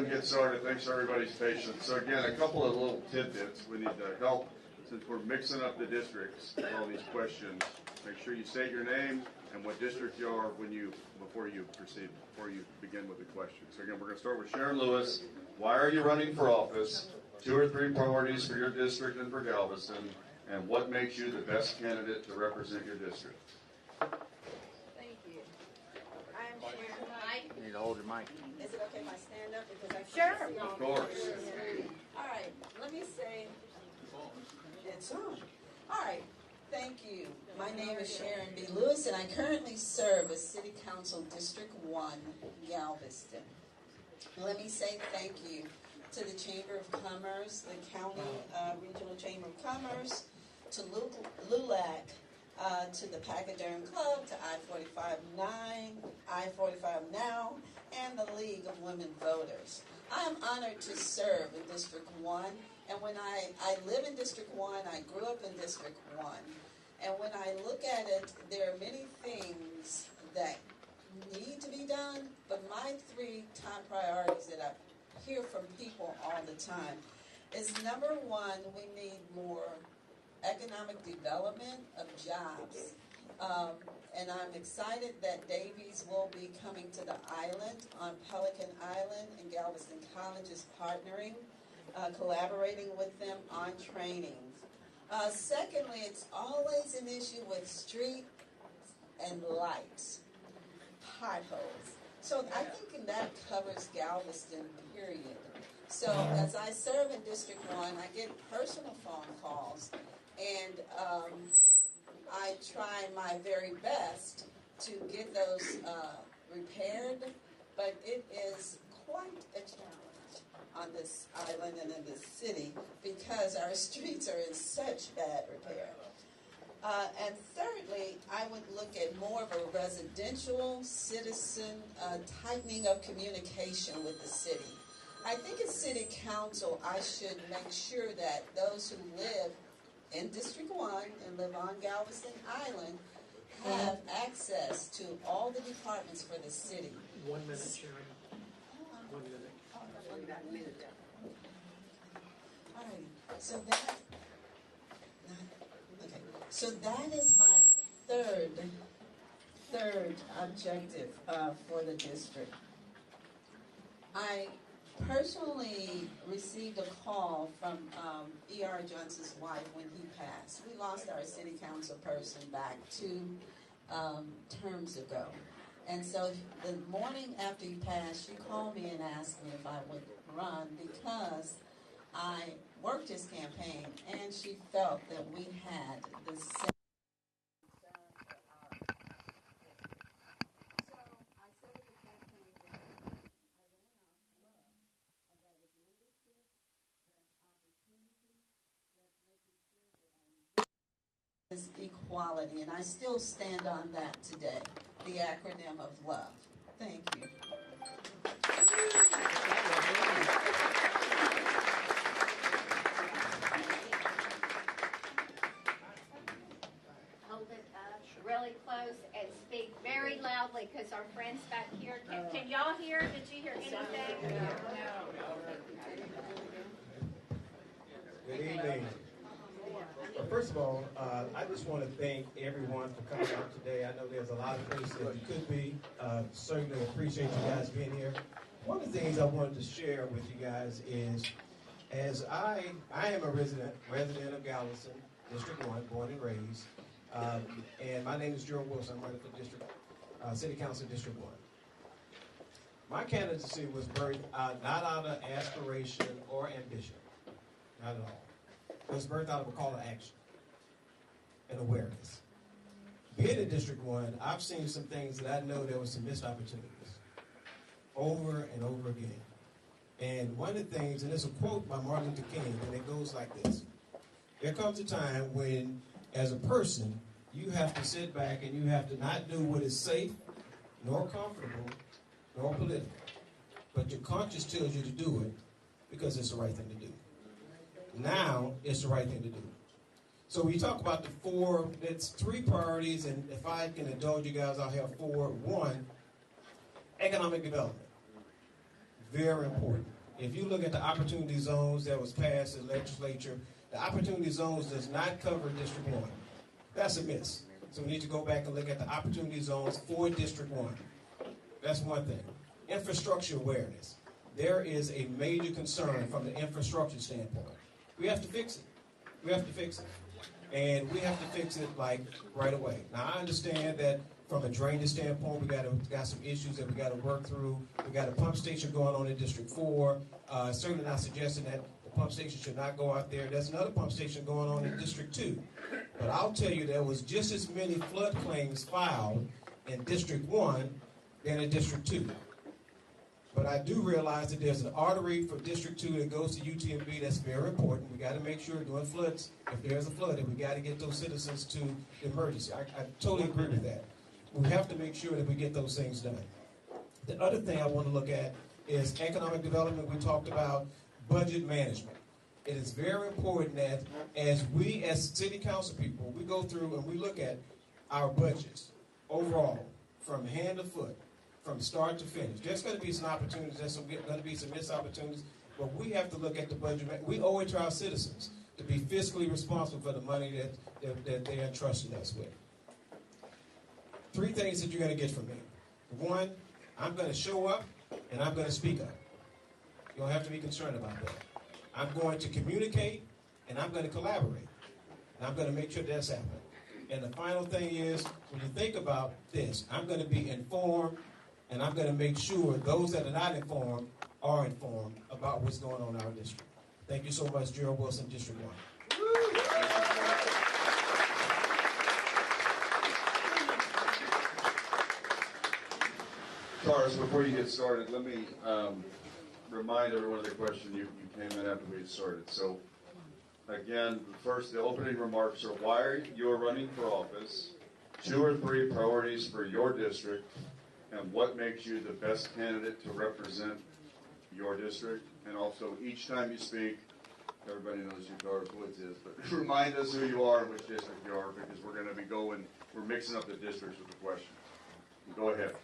ahead and get started. Thanks for everybody's patience. So again, a couple of little tidbits. We need to help, since we're mixing up the districts, all these questions. Make sure you state your name and what district you are before you begin with the question. So again, we're going to start with Sharon Lewis. Why are you running for office? 2 or 3 priorities for your district and for Galveston, and what makes you the best candidate to represent your district? Thank you. I'm Sharon. You need to hold your mic. Is it okay if I stand up because I Sure. can't see all Of course. All right. Let me say it's on. All right. Thank you. My name is Sharon B. Lewis, and I currently serve as City Council District 1, Galveston. Let me say thank you to the Chamber of Commerce, the County Regional Chamber of Commerce, to LULAC, to the Pachyderm Club, to I-45-9, I-45 Now, and the League of Women Voters. I am honored to serve in District 1, and when I live in District 1, I grew up in District 1, and when I look at it, there are many things that need to be done, but my 3 top priorities that I hear from people all the time is, number 1, we need more economic development of jobs. And I'm excited that Davies will be coming to the island on Pelican Island, and Galveston College is partnering, collaborating with them on training. Secondly, it's always an issue with street and lights, potholes. So I think that covers Galveston, period. So as I serve in District 1, I get personal phone calls, and I try my very best to get those repaired, but it is quite a challenge on this island and in this city because our streets are in such bad repair. And thirdly, I would look at more of a residential citizen tightening of communication with the city. I think as City Council, I should make sure that those who live in District 1 and live on Galveston Island have access to all the departments for the city. 1 minute, Sharon. 1 minute. All right. So that is my third objective for the district. I personally received a call from E.R. Johnson's wife when he passed. We lost our city council person back 2 terms ago. And so the morning after he passed, she called me and asked me if I would run because I worked his campaign, and she felt that we had the same. Is equality, and I still stand on that today, the acronym of love. Thank you. Hold it up really close and speak very loudly because our friends back here, can y'all hear? Did you hear anything? No. Good evening. Well, first of all, I just want to thank everyone for coming out today. I know there's a lot of places that you could be. Certainly appreciate you guys being here. One of the things I wanted to share with you guys is, as I am a resident of Galveston, District 1, born and raised, and my name is Gerald Wilson. I'm running for City Council District 1. My candidacy was birthed not out of aspiration or ambition, not at all. It was birthed out of a call to action and awareness. Being in District 1, I've seen some things that I know there were some missed opportunities over and over again. And one of the things, and it's a quote by Martin Luther King, and it goes like this. There comes a time when, as a person, you have to sit back and you have to not do what is safe, nor comfortable, nor political. But your conscience tells you to do it because it's the right thing to do. Now, it's the right thing to do. So we talk about the 4, it's 3 priorities, and if I can indulge you guys, I'll have 4. 1, economic development. very important. If you look at the opportunity zones that was passed in the legislature, the opportunity zones does not cover District 1. That's a miss. So we need to go back and look at the opportunity zones for District 1. That's one thing. Infrastructure awareness. There is a major concern from the infrastructure standpoint. We have to fix it. We have to fix it. And we have to fix it like right away. Now I understand that from a drainage standpoint, we got some issues that we got to work through. We got a pump station going on in District 4. Certainly not suggesting that the pump station should not go out there. There's another pump station going on in District 2. But I'll tell you, there was just as many flood claims filed in District 1 than in District 2. But I do realize that there's an artery for District 2 that goes to UTMB that's very important. We got to make sure during floods, if there's a flood, that we got to get those citizens to the emergency. I totally agree with that. We have to make sure that we get those things done. The other thing I want to look at is economic development. We talked about budget management. It is very important that as we, as city council people, we go through and we look at our budgets overall, from hand to foot, from start to finish. There's going to be some opportunities, there's going to be some missed opportunities, but we have to look at the budget. We owe it to our citizens to be fiscally responsible for the money that they entrusted us with. 3 things that you're going to get from me. 1, I'm going to show up and I'm going to speak up. You don't have to be concerned about that. I'm going to communicate and I'm going to collaborate. And I'm going to make sure that's happening. And the final thing is, when you think about this, I'm going to be informed and I'm going to make sure those that are not informed are informed about what's going on in our district. Thank you so much, Gerald Wilson, District 1. Tarris, before you get started, let me remind everyone of the question you came in after we had started. So, again, first, the opening remarks are why you're running for office, 2 or 3 priorities for your district, and what makes you the best candidate to represent your district. And also, each time you speak, everybody knows who Tarris Woods is, but remind us who you are and which district you are, because we're going to be we're mixing up the districts with the questions. Go ahead.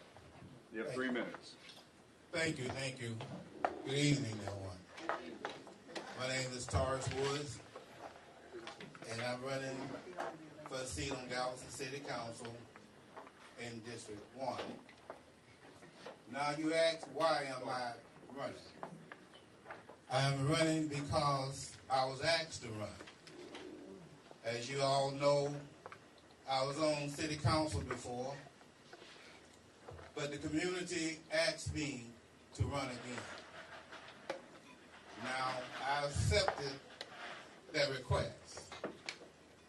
You have 3 minutes. Thank you. Good evening, everyone. My name is Tarris Woods, and I'm running for a seat on Galveston City Council in District 1. Now you ask, why am I running? I'm running because I was asked to run. As you all know, I was on City Council before, but the community asked me to run again. Now, I accepted that request.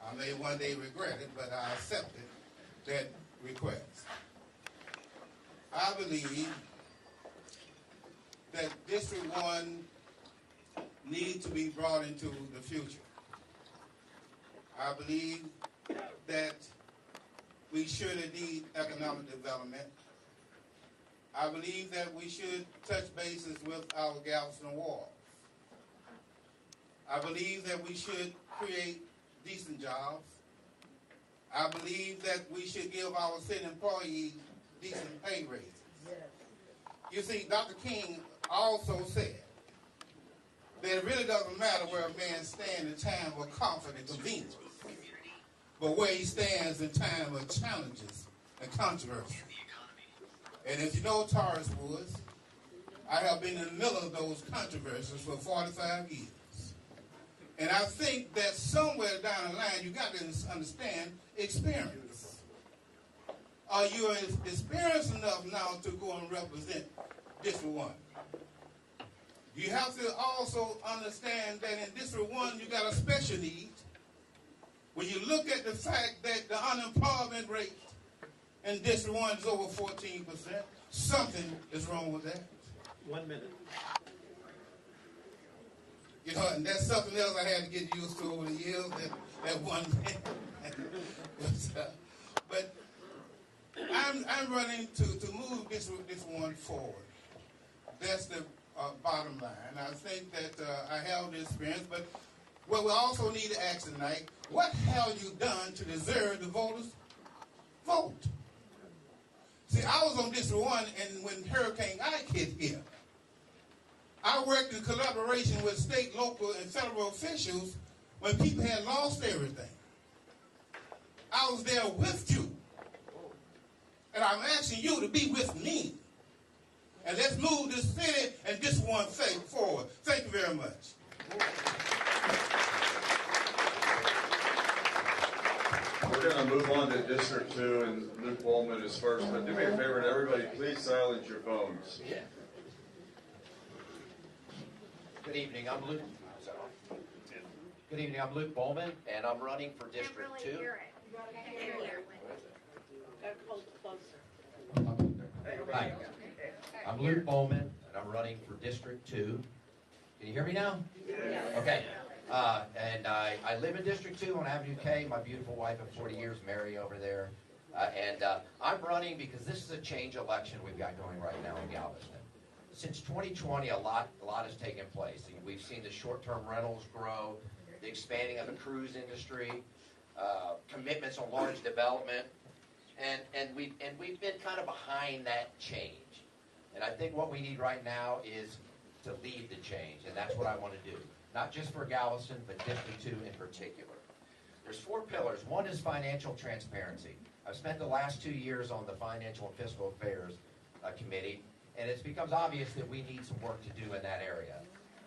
I may one day regret it, but I accepted that request. I believe that District 1 needs to be brought into the future. I believe that we should indeed economic development. I believe that we should touch bases with our Galveston walls. I believe that we should create decent jobs. I believe that we should give our city employees decent pay raises. You see, Dr. King also said that it really doesn't matter where a man stands in time of comfort and convenience, but where he stands in time of challenges and controversy. And as you know, Tarris Woods, I have been in the middle of those controversies for 45 years. And I think that somewhere down the line, you got to understand experience. Are you experienced enough now to go and represent District 1? You have to also understand that in District 1, you got a special need. When you look at the fact that the unemployment rate in District 1 is over 14%, something is wrong with that. 1 minute. You know, and that's something else I had to get used to over the years, that one thing. But I'm running to move this one forward. That's the bottom line. I think that I have the experience, but what we also need to ask tonight, what have you done to deserve the voters' vote? See, I was on District 1 and when Hurricane Ike hit here. I worked in collaboration with state, local, and federal officials when people had lost everything. I was there with you. And I'm asking you to be with me. And let's move this city and this one thing forward. Thank you very much. We're going to move on to District 2, and Luke Bohlman is first. But do me a favor, and everybody, please silence your phones. Yeah. Good evening, I'm Luke. Good evening, I'm Luke Bohlman, and I'm running for District 2. Can't really hear it. Can't hear it. Hold closer. Hi, I'm Luke Bohlman, and I'm running for District 2. Can you hear me now? Yes. Okay. And I live in District 2 on Avenue K. My beautiful wife of 40 years, Mary, over there. And I'm running because this is a change election we've got going right now in Galveston. Since 2020, a lot has taken place. We've seen the short-term rentals grow, the expanding of the cruise industry, commitments on large development, and we've been kind of behind that change. And I think what we need right now is to lead the change, and that's what I want to do. Not just for Galveston, but District 2 in particular. There's 4 pillars. One is financial transparency. I've spent the last 2 years on the Financial and Fiscal Affairs Committee, and it becomes obvious that we need some work to do in that area.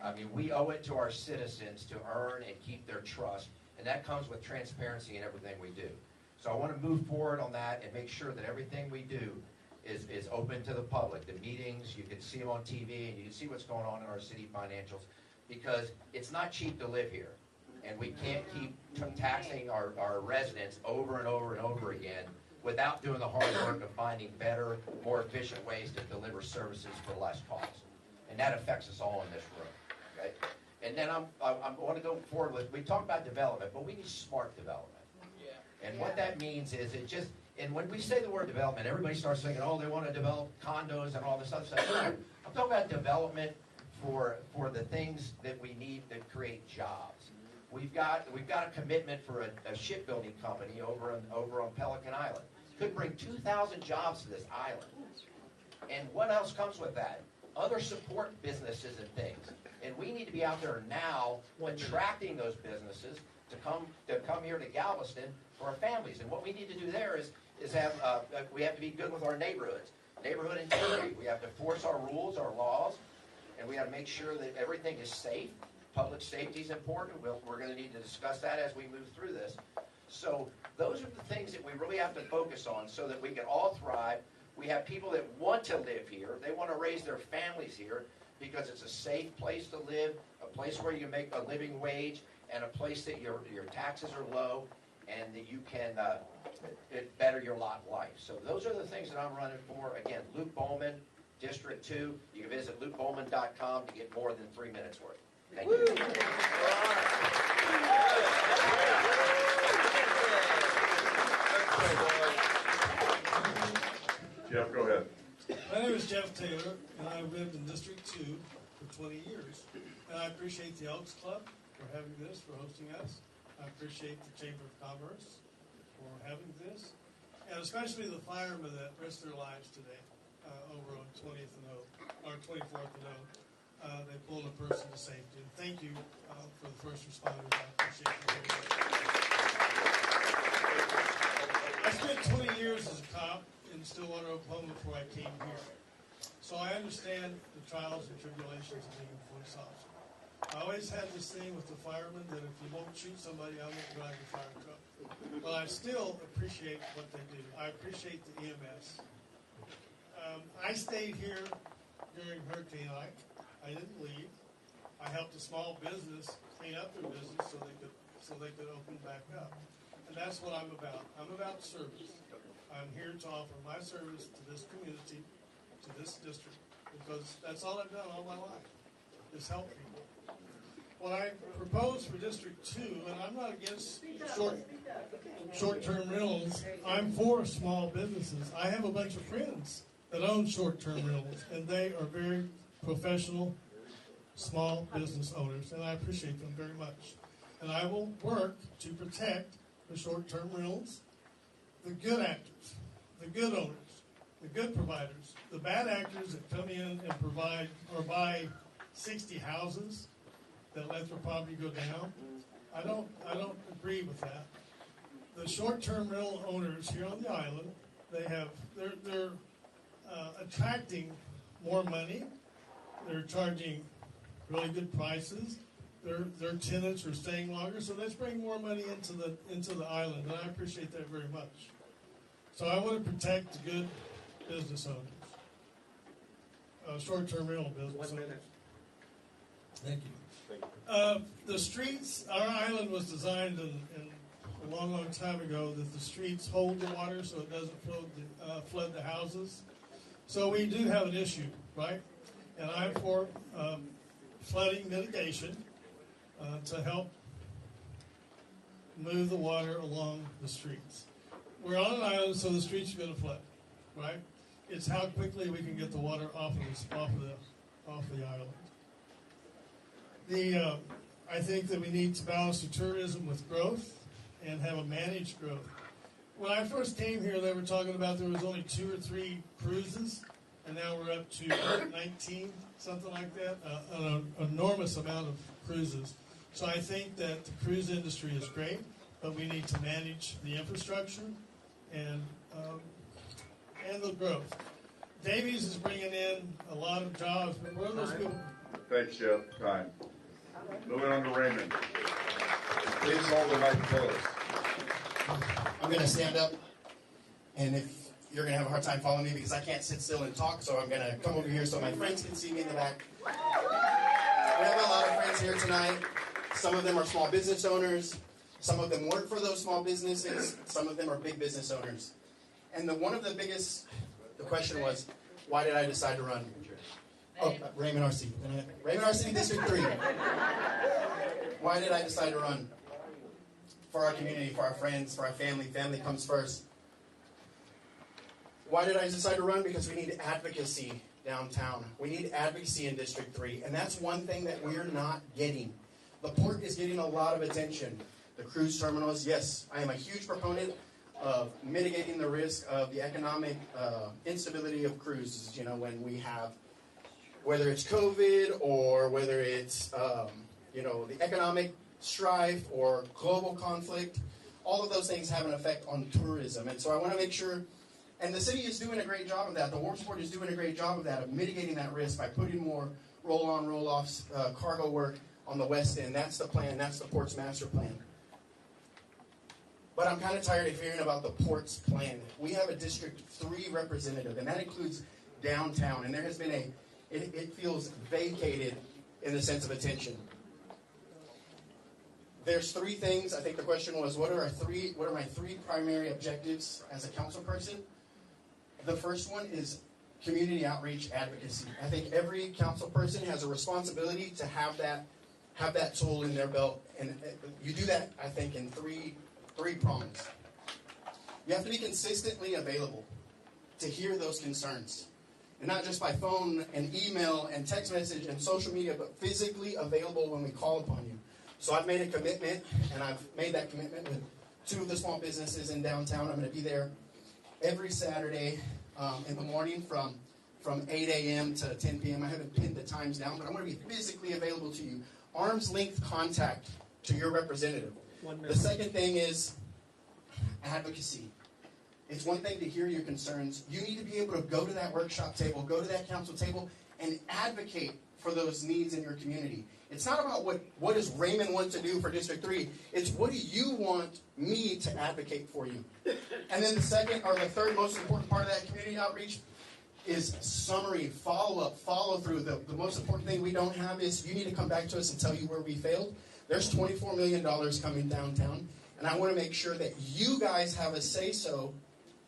I mean, we owe it to our citizens to earn and keep their trust, and that comes with transparency in everything we do. So I want to move forward on that and make sure that everything we do is open to the public. The meetings, you can see them on TV, and you can see what's going on in our city financials, because it's not cheap to live here, and we can't keep taxing our residents over and over and over again without doing the hard work of finding better, more efficient ways to deliver services for less cost. And that affects us all in this room. Okay? And then I want to go forward with, we talk about development, but we need smart development. Yeah. And what that means is and when we say the word development, everybody starts thinking, oh, they want to develop condos and all this other stuff. I'm talking about development for the things that we need that create jobs. We've got a commitment for a shipbuilding company over on Pelican Island. Could bring 2,000 jobs to this island. And what else comes with that? Other support businesses and things. And we need to be out there now attracting those businesses to come here to Galveston for our families. And what we need to do there is have we have to be good with our neighborhoods. Neighborhood integrity. We have to force our rules, our laws, and we have to make sure that everything is safe. Public safety is important. We're going to need to discuss that as we move through this. So those are the things that we really have to focus on so that we can all thrive. We have people that want to live here. They want to raise their families here because it's a safe place to live, a place where you make a living wage, and a place that your taxes are low and that you can better your lot in life. So those are the things that I'm running for. Again, Luke Bohlman, District 2. You can visit lukebohlman.com to get more than 3 minutes worth. Thank you. Jeff, go ahead. My name is Jeff Taylor, and I've lived in District 2 for 20 years. And I appreciate the Elks Club for having this, for hosting us. I appreciate the Chamber of Commerce for having this. And especially the firemen that risked their lives today over on 20th and O, or 24th and O. They pulled a person to safety. And thank you for the first responders. I appreciate you very much. I spent 20 years as a cop in Stillwater, Oklahoma before I came here. So I understand the trials and tribulations of being a police officer. I always had this thing with the firemen that if you won't shoot somebody, I won't drive your fire truck. But I still appreciate what they do. I appreciate the EMS. I stayed here during Hurricane Ike. I didn't leave. I helped a small business clean up their business so they could open back up. And that's what I'm about. I'm about service. I'm here to offer my service to this community, to this district, because that's all I've done all my life, is help people. What I propose for District 2, and I'm not against short-term rentals, I'm for small businesses. I have a bunch of friends that own short-term rentals, and they are very professional, small business owners, and I appreciate them very much. And I will work to protect the short-term rentals, the good actors, the good owners, the good providers, the bad actors that come in and provide or buy 60 houses that let their property go down. I don't agree with that. The short-term rental owners here on the island, they're attracting more money. They're charging really good prices. Their tenants are staying longer, so that's bringing more money into the island, and I appreciate that very much. So I want to protect the good business owners, short-term rental business 1 owners. minute. Thank you. The streets, our island was designed in a long, long time ago that the streets hold the water so it doesn't flood the houses. So we do have an issue, right? And I'm for flooding mitigation to help move the water along the streets. We're on an island, so the streets are going to flood, right? It's how quickly we can get the water off the island. I think that we need to balance the tourism with growth and have a managed growth. When I first came here, they were talking about there was only 2 or 3 cruises, and now we're up to 19, something like that, an enormous amount of cruises. So I think that the cruise industry is great, but we need to manage the infrastructure and the growth. Davies is bringing in a lot of jobs, but where are those people? Thanks, Jeff. Time. Moving on to Raymond. Please hold the mic close. I'm going to stand up, and if you're going to have a hard time following me because I can't sit still and talk, so I'm going to come over here so my friends can see me in the back. We have a lot of friends here tonight. Some of them are small business owners. Some of them work for those small businesses. Some of them are big business owners. And the question was, why did I decide to run? Oh, Raymond Arce. Raymond Arce, District 3. Why did I decide to run? For our community, for our friends, for our family. Family comes first. Why did I decide to run? Because we need advocacy downtown. We need advocacy in District 3. And that's one thing that we're not getting. The port is getting a lot of attention. The cruise terminals, yes, I am a huge proponent of mitigating the risk of the economic instability of cruises. You know, when we have, whether it's COVID or whether it's, the economic strife or global conflict, all of those things have an effect on tourism. And so I want to make sure, and the city is doing a great job of that. The Wharf Board is doing a great job of that, of mitigating that risk by putting more roll-on, roll-offs, cargo work on the west end. That's the plan. That's the port's master plan. But I'm kind of tired of hearing about the port's plan. We have a District 3 representative, and that includes downtown. And there has been it feels vacated in the sense of attention. There's 3 things. I think the question was, what are my 3 primary objectives as a council person? The first one is community outreach advocacy. I think every council person has a responsibility to have that tool in their belt. And you do that, I think, in three prongs. You have to be consistently available to hear those concerns. And not just by phone and email and text message and social media, but physically available when we call upon you. So I've made a commitment, and I've made that commitment with 2 of the small businesses in downtown. I'm going to be there every Saturday in the morning from 8 a.m. to 10 p.m. I haven't pinned the times down, but I'm going to be physically available to you. Arm's length contact to your representative. The second thing is advocacy. It's one thing to hear your concerns. You need to be able to go to that workshop table, go to that council table, and advocate for those needs in your community. It's not about what does Raymond want to do for District 3. It's what do you want me to advocate for you. And then the third most important part of that community outreach is summary, follow-up, follow-through. The most important thing we don't have is you need to come back to us and tell you where we failed. There's $24 million coming downtown, and I want to make sure that you guys have a say-so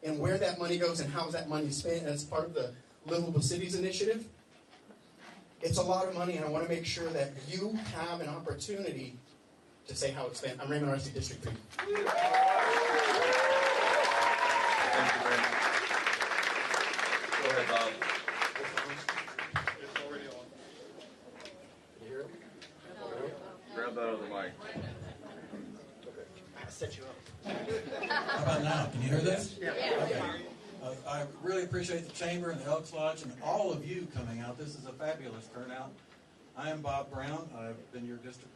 in where that money goes and how that money is spent as part of the Livable Cities Initiative. It's a lot of money, and I want to make sure that you have an opportunity to say how it's spent. I'm Raymond Arce, District 3. Thank you, Raymond. Go ahead, Bob. It's already on. You hear it? Grab that other mic. I set you up. How about now? Can you hear this? Yeah. Okay. I really appreciate the Chamber and the Elks Lodge and all of you coming out. This is a fabulous turnout. I am Bob Brown. I've been your District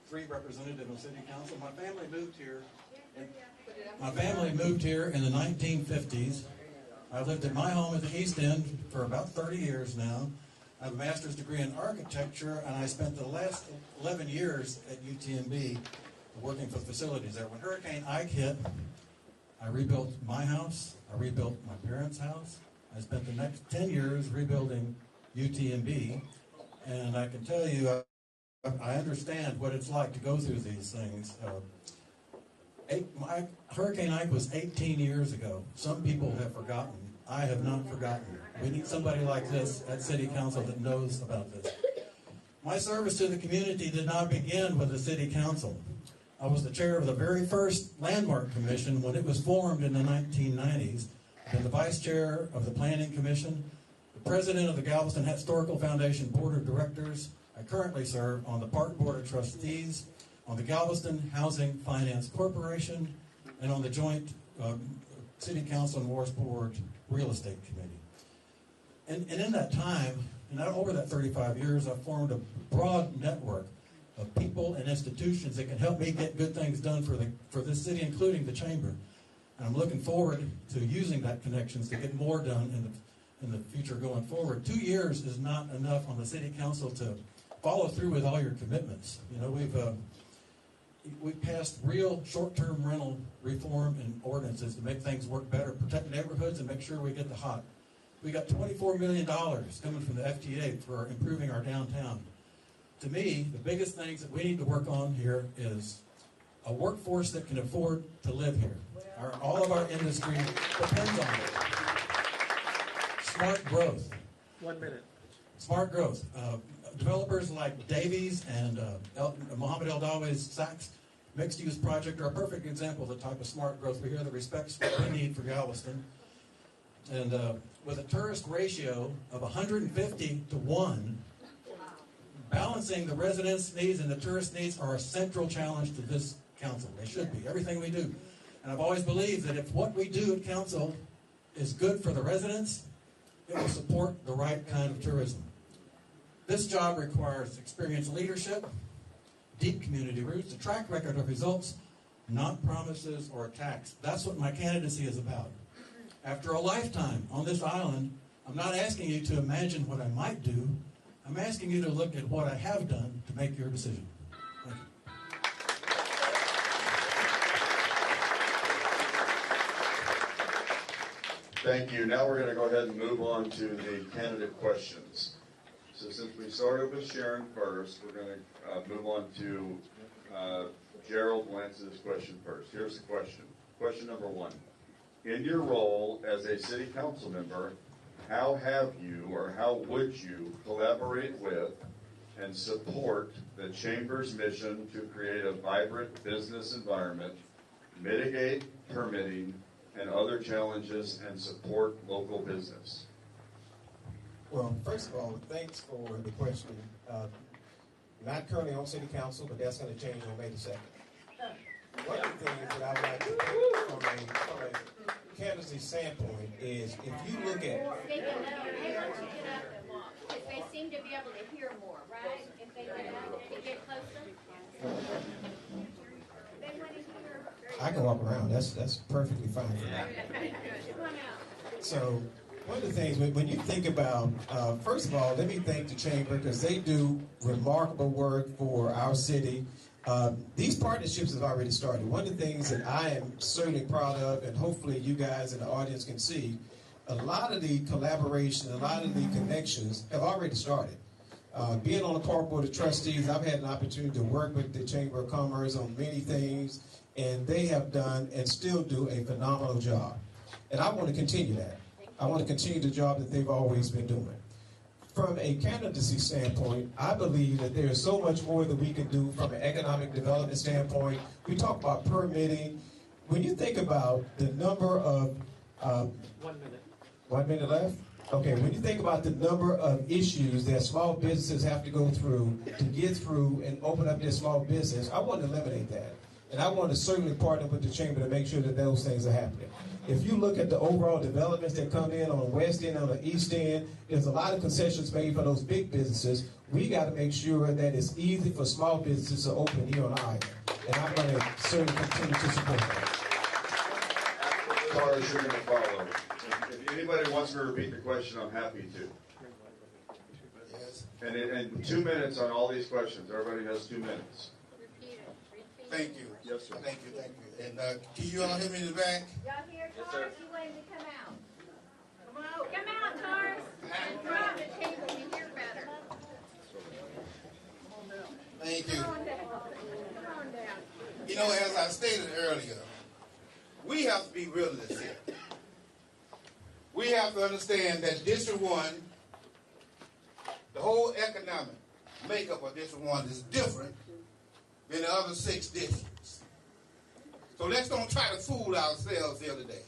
3 representative on City Council. My family moved here. In the 1950s. I lived in my home at the East End for about 30 years now. I have a master's degree in architecture, and I spent the last 11 years at UTMB working for facilities there. When Hurricane Ike hit, I rebuilt my house. I rebuilt my parents' house. I spent the next 10 years rebuilding UTMB, and I can tell you, I understand what it's like to go through these things. Hurricane Ike was 18 years ago. Some people have forgotten. I have not forgotten. We need somebody like this at City Council that knows about this. My service to the community did not begin with the City Council. I was the chair of the very first Landmark Commission when it was formed in the 1990s. I've been the vice chair of the Planning Commission, the president of the Galveston Historical Foundation Board of Directors. I currently serve on the Park Board of Trustees, on the Galveston Housing Finance Corporation, and on the joint City Council and Wars Board Real Estate Committee. And in that time, and over that 35 years, I've formed a broad network of people and institutions that can help me get good things done for this city, including the Chamber. And I'm looking forward to using that connections to get more done in the future going forward. 2 years is not enough on the City Council to follow through with all your commitments. You know, we've passed real short-term rental reform and ordinances to make things work better, protect neighborhoods, and make sure we get the hot. We got $24 million coming from the FTA for improving our downtown. To me, the biggest things that we need to work on here is a workforce that can afford to live here. All of our industry depends on it. Smart growth. 1 minute. Smart growth. Developers like Davies and Mohammed El Daweh's Saks mixed-use project are a perfect example of the type of smart growth we hear that respects what we need for Galveston. And with a tourist ratio of 150 to 1, balancing the residents' needs and the tourist needs are a central challenge to this council. They should be, everything we do. And I've always believed that if what we do at council is good for the residents, it will support the right kind of tourism. This job requires experienced leadership, deep community roots, a track record of results, not promises or attacks. That's what my candidacy is about. After a lifetime on this island, I'm not asking you to imagine what I might do. I'm asking you to look at what I have done to make your decision. Thank you. Thank you. Now we're going to go ahead and move on to the candidate questions. So since we started with Sharon first, we're going to move on to Gerald will answer this question first. Here's the question. Question number 1. In your role as a city council member, how have you or how would you collaborate with and support the Chamber's mission to create a vibrant business environment, mitigate permitting and other challenges, and support local business? Well, first of all, thanks for the question. Not currently on City Council, but that's going to change on May the 2nd. One of the things that I would like to do from a candidacy standpoint is if you look at... They why don't you get up and walk? Because they seem to be able to hear more, right? If they get up and get closer. They want to hear. I can walk around. That's perfectly fine for me. Come on out. So one of the things, when you think about, first of all, let me thank the Chamber because they do remarkable work for our city. These partnerships have already started. One of the things that I am certainly proud of, and hopefully you guys in the audience can see, a lot of the collaboration, a lot of the connections have already started. Being on the Park Board of Trustees, I've had an opportunity to work with the Chamber of Commerce on many things, and they have done and still do a phenomenal job. And I want to continue that. I want to continue the job that they've always been doing. From a candidacy standpoint, I believe that there is so much more that we can do from an economic development standpoint. We talk about permitting. When you think about the number of... 1 minute. 1 minute left? Okay, when you think about the number of issues that small businesses have to go through to get through and open up their small business, I want to eliminate that. And I want to certainly partner with the chamber to make sure that those things are happening. If you look at the overall developments that come in on the west end, on the east end, there's a lot of concessions made for those big businesses. We got to make sure that it's easy for small businesses to open here on the island. And I'm going to certainly continue to support that. Tarris, you're going to follow. If anybody wants me to repeat the question, I'm happy to. Yes. And 2 minutes on all these questions. Everybody has 2 minutes. Thank you. Yes, sir. Thank you. And can you all hear me in the back? Y'all hear Tarris? You want him to come out. Come out, Tarris. Throw on the table, we hear better. Thank you. Come on down. You know, as I stated earlier, we have to be realists here. We have to understand that District 1, the whole economic makeup of District 1 is different than the other 6 districts. So let's don't try to fool ourselves here today.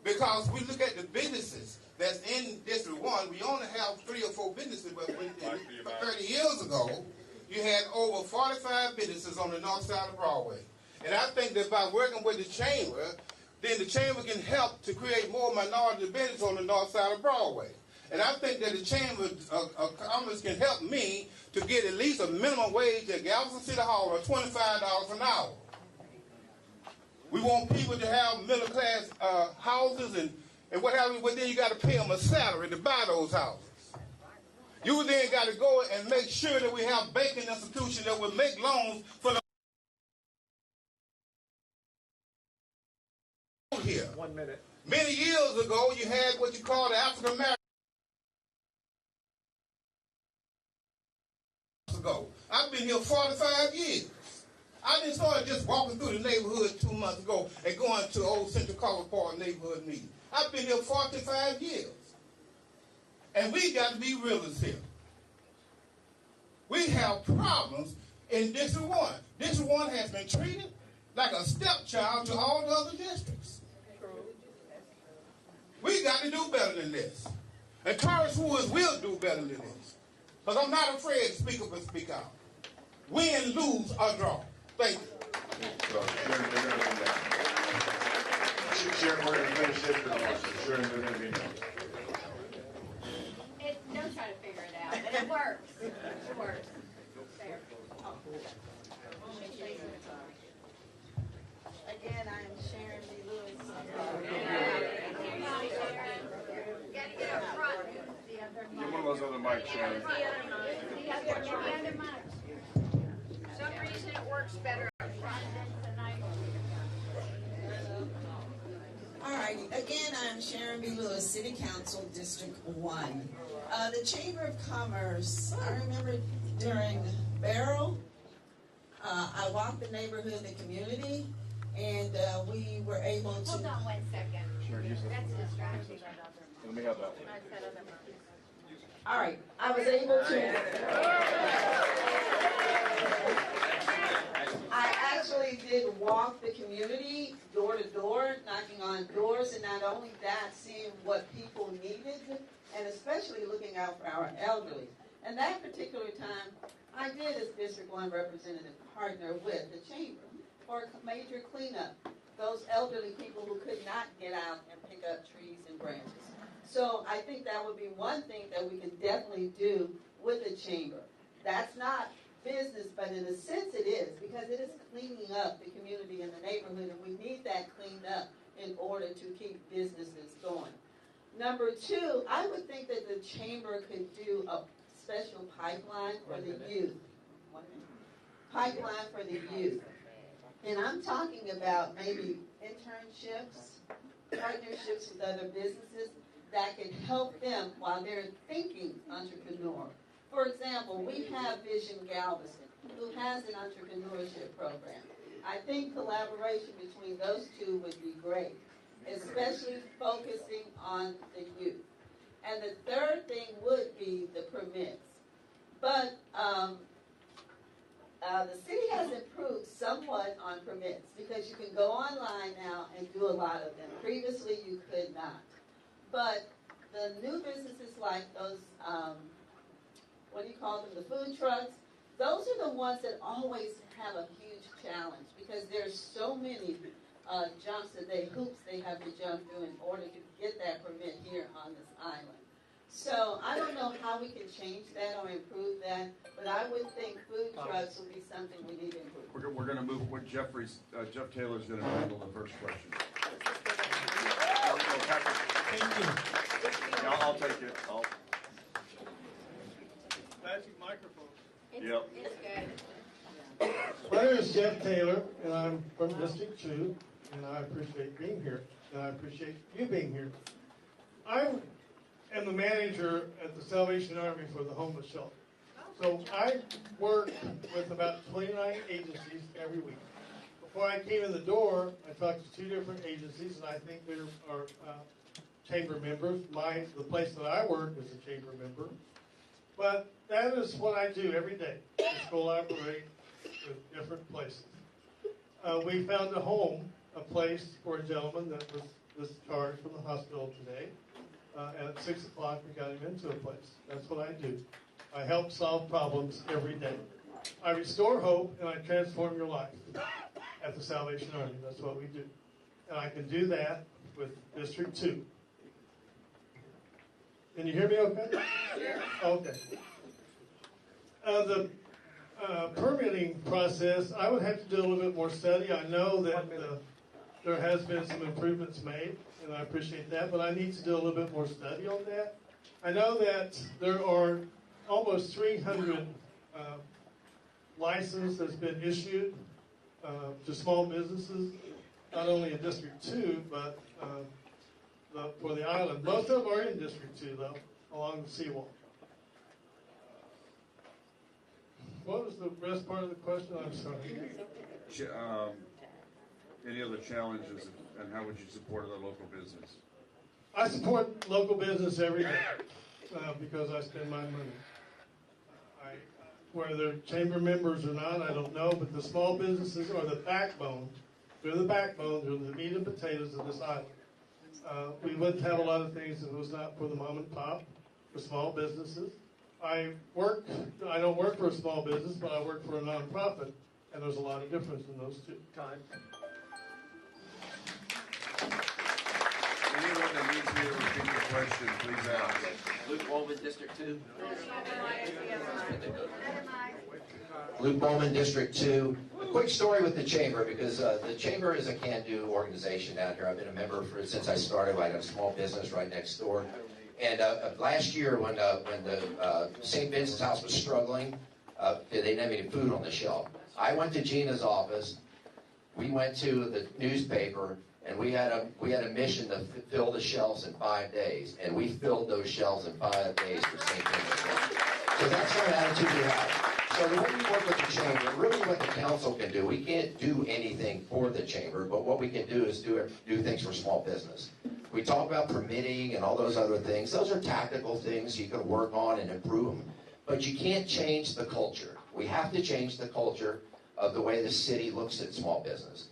Because we look at the businesses that's in District 1, we only have 3 or 4 businesses, but 30 years ago, you had over 45 businesses on the north side of Broadway. And I think that by working with the chamber, then the chamber can help to create more minority business on the north side of Broadway. And I think that the Chamber of Commerce can help me to get at least a minimum wage at Galveston City Hall of $25 an hour. We want people to have middle class houses and what have you, but then you got to pay them a salary to buy those houses. You then got to go and make sure that we have banking institutions that will make loans for the here. 1 minute. Many years ago, you had what you call the African American. Ago. I've been here 45 years. I didn't start just walking through the neighborhood 2 months ago and going to Old Central College Park neighborhood meeting. I've been here 45 years. And we got to be realists here. We have problems in District 1. District 1 has been treated like a stepchild to all the other districts. We got to do better than this. And Tarris Woods will do better than this. Because I'm not afraid to speak up and speak out. Win, lose, or draw. Thank you. Sharon, we're going to finish it for the motion. Sharon, they're going to be done. Don't try to figure it out, but it works. It works. There. Again, I am Sharon B. Lewis. Gotta get up front. Give one of those other mics, Sharon. The other mic. For some reason it works better up front than tonight. All righty. Again, I'm Sharon B. Lewis, City Council, District 1. The Chamber of Commerce, I remember during Mayoral, I walked the neighborhood, the community, and we were able to... Hold on 1 second. Sure, use it. That's distracting. Let me have that one. All right, I was able to... I actually did walk the community door to door, knocking on doors, and not only that, seeing what people needed, and especially looking out for our elderly. And that particular time, I did, as District 1 representative, partner with the Chamber for a major cleanup. Those elderly people who could not get out and pick up trees and branches. So I think that would be one thing that we can definitely do with the Chamber. That's not business, but in a sense it is, because it is cleaning up the community and the neighborhood, and we need that cleaned up in order to keep businesses going. Number 2, I would think that the Chamber could do a special pipeline for the youth. Pipeline for the youth. And I'm talking about maybe internships, partnerships with other businesses that can help them while they're thinking entrepreneur. For example, we have Vision Galveston, who has an entrepreneurship program. I think collaboration between those two would be great, especially focusing on the youth. And the third thing would be the permits. But the city has improved somewhat on permits because you can go online now and do a lot of them. Previously, you could not. But the new businesses like those, what do you call them, the food trucks, those are the ones that always have a huge challenge because there's so many hoops they have to jump through in order to get that permit here on this island. So I don't know how we can change that or improve that, but I would think food trucks would be something we need to improve. We're going to move with Jeff Taylor's going to handle the first question. Thank you. Yeah, I'll take it. Magic microphone. Yep. It's good. My name is Jeff Taylor, and I'm from District 2, and I appreciate being here, and I appreciate you being here. I am the manager at the Salvation Army for the homeless shelter. So I work with about 29 agencies every week. Before I came in the door, I talked to 2 different agencies, and I think there are chamber members. The place that I work is a chamber member. But that is what I do every day, is collaborate with different places. We found a place for a gentleman that was discharged from the hospital today. At 6 o'clock, we got him into a place. That's what I do. I help solve problems every day. I restore hope, and I transform your life at the Salvation Army. That's what we do. And I can do that with District 2. Can you hear me okay? Okay. The permitting process, I would have to do a little bit more study. I know that there has been some improvements made, and I appreciate that, but I need to do a little bit more study on that. I know that there are almost 300 licenses that's been issued to small businesses, not only in District 2, but for the island. Most of them are in District 2, though, along the seawall. What was the rest part of the question? I'm sorry. Any other challenges, and how would you support other local business? I support local business every day because I spend my money. Whether chamber members or not, I don't know, but the small businesses are the backbone. They're the backbone. They're the meat and potatoes of this island. We wouldn't have a lot of things if it was not for the mom and pop, for small businesses. I don't work for a small business, but I work for a nonprofit, and there's a lot of difference in those two. Time. Anyone that needs me to repeat the question, please ask. Luke Bohlman, District 2. Luke Bohlman, District 2. A quick story with the Chamber, because the Chamber is a can-do organization down here. I've been a member since I started. I got a small business right next door. And last year, when the St. Vincent's House was struggling, they didn't have any food on the shelf. I went to Gina's office. We went to the newspaper, and we had a mission to fill the shelves in 5 days. And we filled those shelves in 5 days for St. Vincent's. So that's our attitude we have. So the way we work with the Chamber, really what the council can do, we can't do anything for the Chamber, but what we can do is do things for small business. We talk about permitting and all those other things. Those are tactical things you can work on and improve them. But you can't change the culture. We have to change the culture of the way the city looks at small business.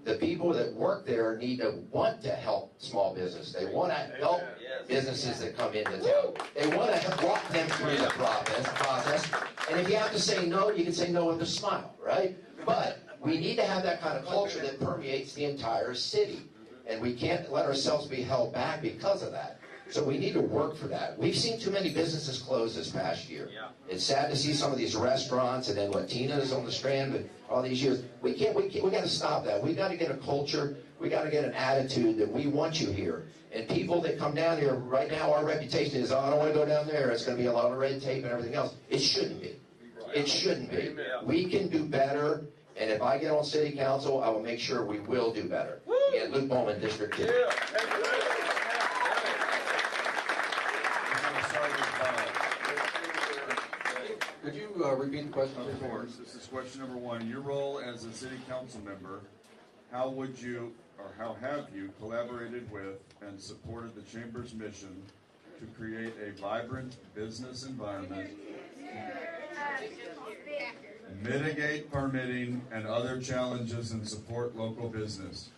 The people that work there need to want to help small business. They want to help businesses that come into town. They want to walk them through the process. And if you have to say no, you can say no with a smile, right? But we need to have that kind of culture that permeates the entire city. And we can't let ourselves be held back because of that. So we need to work for that. We've seen too many businesses close this past year. It's sad to see some of these restaurants and then Latinas on the Strand with all these years. We got to stop that. We got to get a culture. We got to get an attitude that we want you here. And people that come down here, right now our reputation is, oh, I don't want to go down there. It's going to be a lot of red tape and everything else. It shouldn't be. It shouldn't be. We can do better. And if I get on city council, I will make sure we will do better. Again, Luke Bohlman, District 2. Could you repeat the question? Of course. This is question number 1. Your role as a city council member, how would you, or how have you, collaborated with and supported the Chamber's mission to create a vibrant business environment, mitigate permitting and other challenges, and support local business?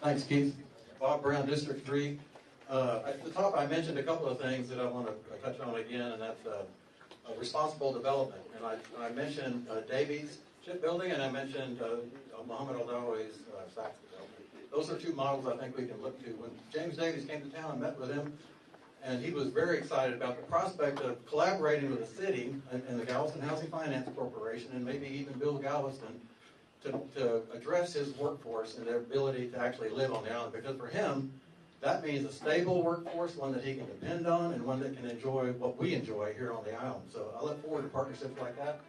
Thanks, Keith. Bob Brown, District 3. At the top, I mentioned a couple of things that I want to touch on again, and that's responsible development. And I mentioned Davies Shipbuilding, and I mentioned Muhammad Al-Dawi's Saks development. Those are two models I think we can look to. When James Davies came to town, I met with him, and he was very excited about the prospect of collaborating with the city and the Galveston Housing Finance Corporation, and maybe even Bill Galveston, to address his workforce and their ability to actually live on the island. Because for him, that means a stable workforce, one that he can depend on, and one that can enjoy what we enjoy here on the island. So I look forward to partnerships like that.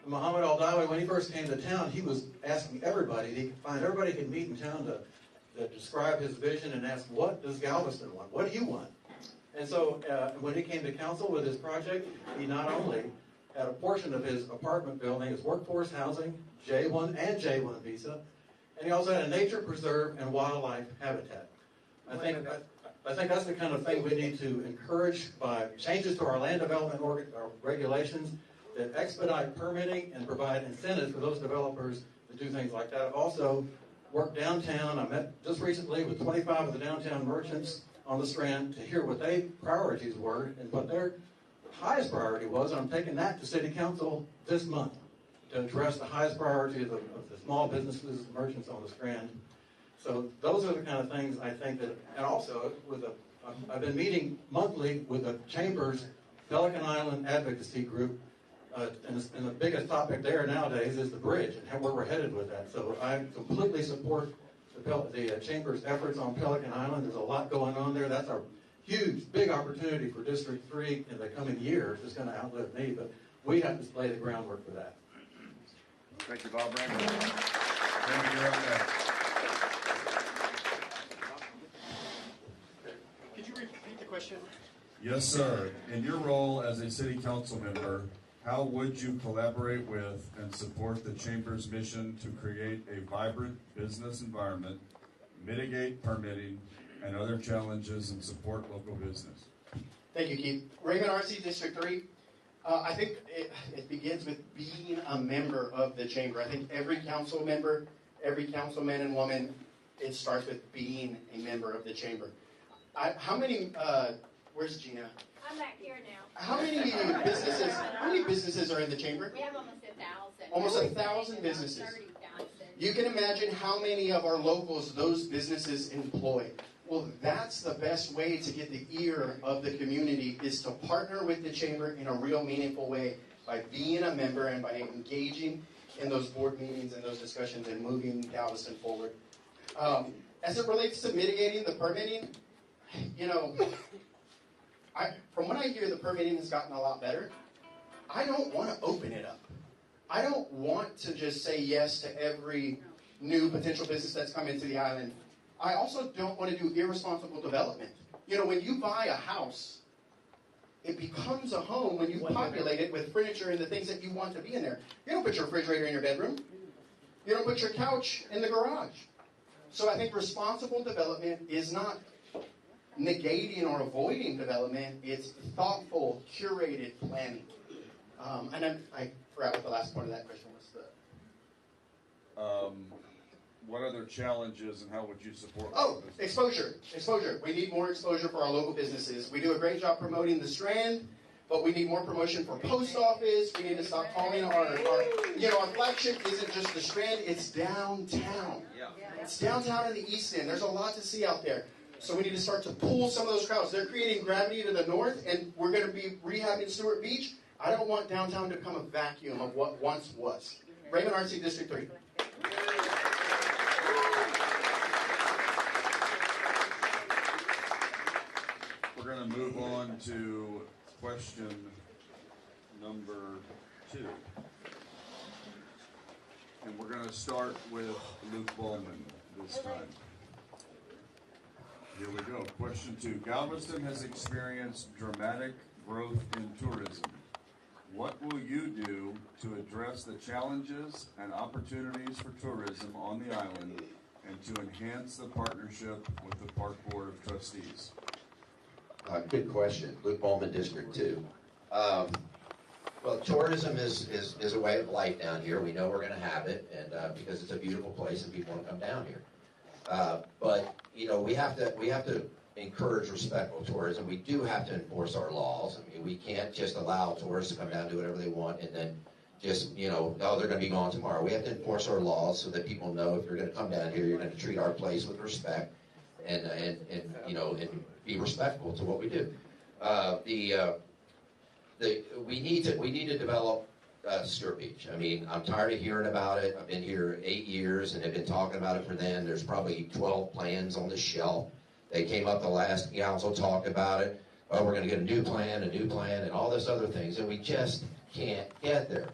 And Muhammad Al-Dawi, when he first came to town, he was asking everybody, he could find everybody he could meet in town to describe his vision and ask, what does Galveston want? What do you want? And so when he came to council with his project, he not only had a portion of his apartment building as workforce housing, J1 and J1 visa, and he also had a nature preserve and wildlife habitat. I think that's the kind of thing we need to encourage by changes to our land development regulations that expedite permitting and provide incentives for those developers to do things like that. I've also worked downtown. I met just recently with 25 of the downtown merchants on the Strand to hear what their priorities were and what their highest priority was. I'm taking that to City Council this month to address the highest priority of the small businesses, merchants on the Strand. So those are the kind of things I think that, and also I've been meeting monthly with the Chamber's Pelican Island Advocacy Group, and the biggest topic there nowadays is the bridge and where we're headed with that. So I completely support the Chamber's efforts on Pelican Island. There's a lot going on there. That's a huge, big opportunity for District 3 in the coming years. It's going to outlive me, but we have to lay the groundwork for that. Thank you, Bob Raymond. Raymond, you're up next. Could you repeat the question? Yes, sir. In your role as a city council member, how would you collaborate with and support the Chamber's mission to create a vibrant business environment, mitigate permitting, and other challenges and support local business? Thank you, Keith. Raymond, Arce, District 3. I think it begins with being a member of the Chamber. I think every council member, every councilman and woman, it starts with being a member of the Chamber. How many, where's Gina? I'm back here now. How many businesses are in the Chamber? We have almost 1,000. Almost 1,000 businesses. 30,000. You can imagine how many of our locals those businesses employ. Well, that's the best way to get the ear of the community, is to partner with the Chamber in a real meaningful way by being a member and by engaging in those board meetings and those discussions and moving Galveston forward. As it relates to mitigating the permitting, from what I hear, the permitting has gotten a lot better. I don't want to open it up. I don't want to just say yes to every new potential business that's come into the island. I also don't want to do irresponsible development. When you buy a house, it becomes a home when you populate it with furniture and the things that you want to be in there. You don't put your refrigerator in your bedroom. You don't put your couch in the garage. So I think responsible development is not negating or avoiding development. It's thoughtful, curated planning. And I forgot what the last part of that question was. What other challenges and how would you support? Oh, exposure. We need more exposure for our local businesses. We do a great job promoting the Strand, but we need more promotion for post office. We need to stop calling our flagship isn't just the Strand, it's downtown. It's downtown in the East End. There's a lot to see out there. So we need to start to pull some of those crowds. They're creating gravity to the north, and we're going to be rehabbing Stewart Beach. I don't want downtown to become a vacuum of what once was. Raymond, Arce, District 3. We're going to move on to question number 2. And we're going to start with Luke Bohlman this time. Here we go. Question 2. Galveston has experienced dramatic growth in tourism. What will you do to address the challenges and opportunities for tourism on the island and to enhance the partnership with the Park Board of Trustees? Good question. Luke Bohlman, District 2. Well, tourism is a way of life down here. We know we're going to have it, and because it's a beautiful place and people want to come down here. But we have to encourage respectful tourism. We do have to enforce our laws. I mean, we can't just allow tourists to come down and do whatever they want and then just, oh, they're going to be gone tomorrow. We have to enforce our laws so that people know if you're going to come down here, you're going to treat our place with respect and be respectful to what we do. We need to develop Stewart Beach. I mean, I'm tired of hearing about it. I've been here 8 years and have been talking about it for then. There's probably 12 plans on the shelf. They came up the last council, talked about it. Oh, we're going to get a new plan, and all this other things, and we just can't get there.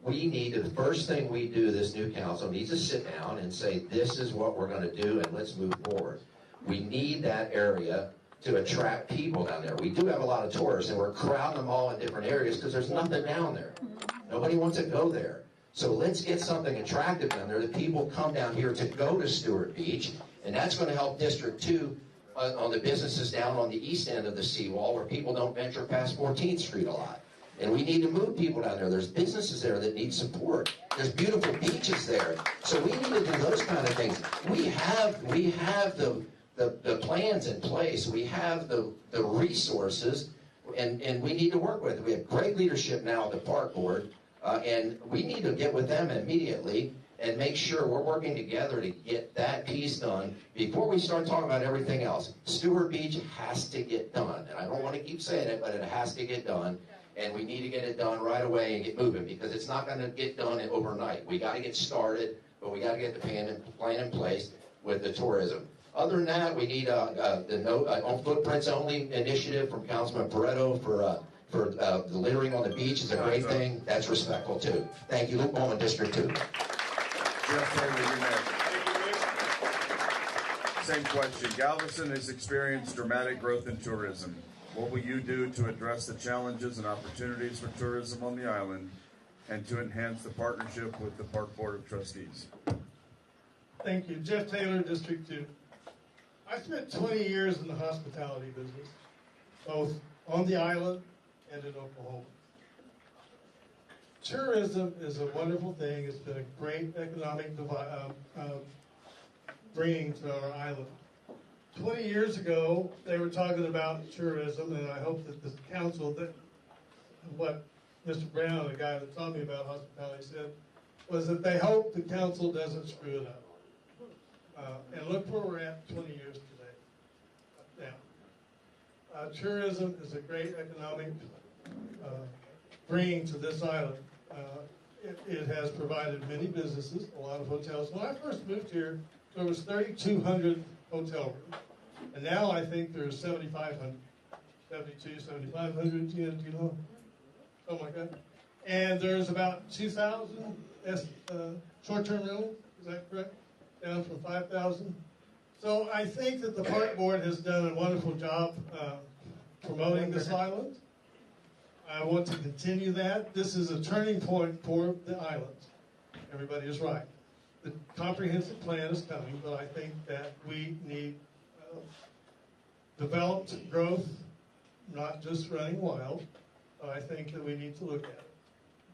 We need to, the first thing we do, this new council needs to sit down and say, this is what we're going to do, and let's move forward. We need that area to attract people down there. We do have a lot of tourists, and we're crowding them all in different areas because there's nothing down there. Nobody wants to go there. So let's get something attractive down there that people come down here to go to Stewart Beach, and that's going to help District 2 on the businesses down on the east end of the seawall where people don't venture past 14th Street a lot. And we need to move people down there. There's businesses there that need support. There's beautiful beaches there. So we need to do those kind of things. We have the plans in place. We have the resources, and we need to work with it. We have great leadership now at the park board, and we need to get with them immediately and make sure we're working together to get that piece done before we start talking about everything else. Stewart Beach has to get done, and I don't want to keep saying it, but it has to get done, and we need to get it done right away and get moving because it's not going to get done overnight. We got to get started, but we got to get the plan in place with the tourism. Other than that, we need the on footprints only initiative from Councilman Pareto for the littering on the beach is a great thing. That's respectful too. Thank you, Bohlman, District 2. Jeff Taylor, you're next. Same question. Galveston has experienced dramatic growth in tourism. What will you do to address the challenges and opportunities for tourism on the island and to enhance the partnership with the Park Board of Trustees? Thank you. Jeff Taylor, District 2. I spent 20 years in the hospitality business, both on the island and in Oklahoma. Tourism is a wonderful thing. It's been a great economic bringing to our island. 20 years ago, they were talking about tourism, and I hope that the council, what Mr. Brown, the guy that taught me about hospitality, said, was that they hope the council doesn't screw it up. And look where we're at 20 years today. Now, tourism is a great economic bringing to this island. It has provided many businesses, a lot of hotels. When I first moved here, there was 3,200 hotel rooms. And now I think there's 7,500, 72, 7,500, something like that. And there's about 2,000 short-term rentals, is that correct? Down from 5,000. So I think that the park board has done a wonderful job promoting this island. I want to continue that. This is a turning point for the island. Everybody is right. The comprehensive plan is coming, but I think that we need developed growth, not just running wild. I think that we need to look at it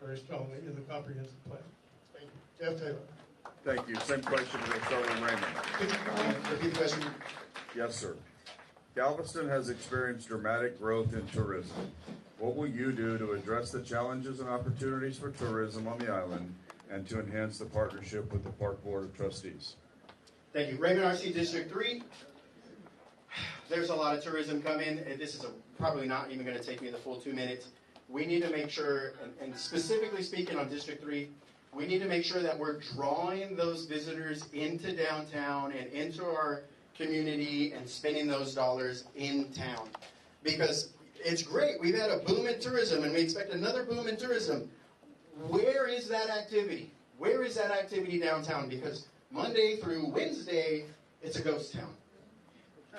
very strongly in the comprehensive plan. Thank you. Jeff Taylor. Thank you. Same question for Sergeant Raymond. Repeat the question. Yes, sir. Galveston has experienced dramatic growth in tourism. What will you do to address the challenges and opportunities for tourism on the island and to enhance the partnership with the Park Board of Trustees? Thank you. Raymond, Arce, District 3. There's a lot of tourism coming. This is probably not even going to take me the full 2 minutes. We need to make sure, and specifically speaking on District 3, we need to make sure that we're drawing those visitors into downtown and into our community and spending those dollars in town. Because it's great. We've had a boom in tourism, and we expect another boom in tourism. Where is that activity? Where is that activity downtown? Because Monday through Wednesday, it's a ghost town.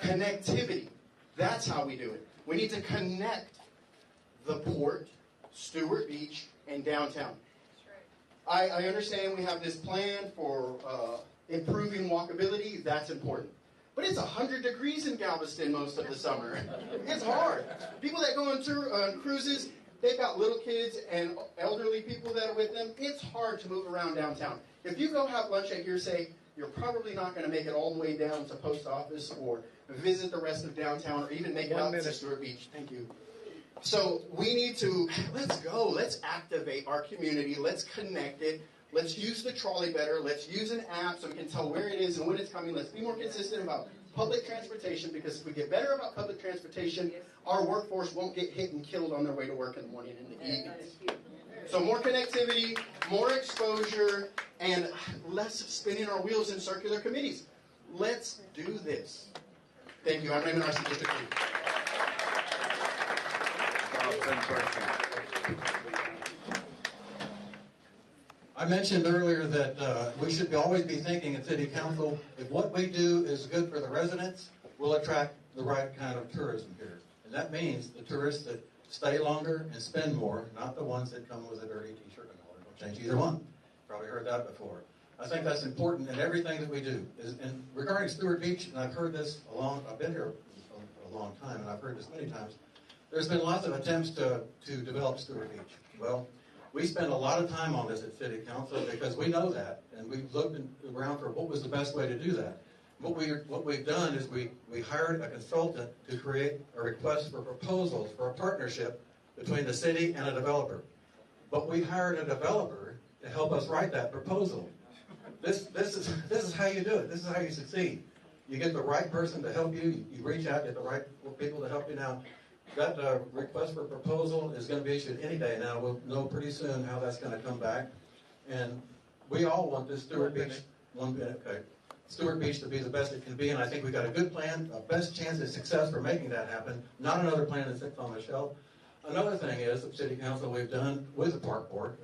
Connectivity. That's how we do it. We need to connect the port, Stewart Beach, and downtown. I understand we have this plan for improving walkability. That's important. But it's 100 degrees in Galveston most of the summer. It's hard. People that go on cruises, they've got little kids and elderly people that are with them. It's hard to move around downtown. If you go have lunch at Hearsay, you're probably not going to make it all the way down to Post Office or visit the rest of downtown or even make it out to Stewart Beach. Thank you. So we need to, let's go. Let's activate our community. Let's connect it. Let's use the trolley better. Let's use an app so we can tell where it is and when it's coming. Let's be more consistent about public transportation, because if we get better about public transportation, our workforce won't get hit and killed on their way to work in the morning and in the evenings. So more connectivity, more exposure, and less spinning our wheels in circular committees. Let's do this. Thank you. I'm Raymond, Arce, District 3. I mentioned earlier that we should always be thinking at City Council, if what we do is good for the residents, we'll attract the right kind of tourism here. And that means the tourists that stay longer and spend more, not the ones that come with a dirty t-shirt and all. Don't change either one. Probably heard that before. I think that's important in everything that we do. And regarding Stewart Beach, and I've heard this I've been here a long time, and I've heard this many times, there's been lots of attempts to develop Stewart Beach. Well, we spend a lot of time on this at City Council because we know that, and we've looked around for what was the best way to do that. What we've done is we hired a consultant to create a request for proposals for a partnership between the city and a developer. But we hired a developer to help us write that proposal. This is how you do it. This is how you succeed. You get the right person to help you. You reach out, get the right people to help you. Now, that request for proposal is going to be issued any day now. We'll know pretty soon how that's going to come back. And we all want this Stewart Beach, Stewart Beach to be the best it can be, and I think we've got a good plan, a best chance of success for making that happen, not another plan that sits on the shelf. Another thing is, at City Council, we've done with the Park Board,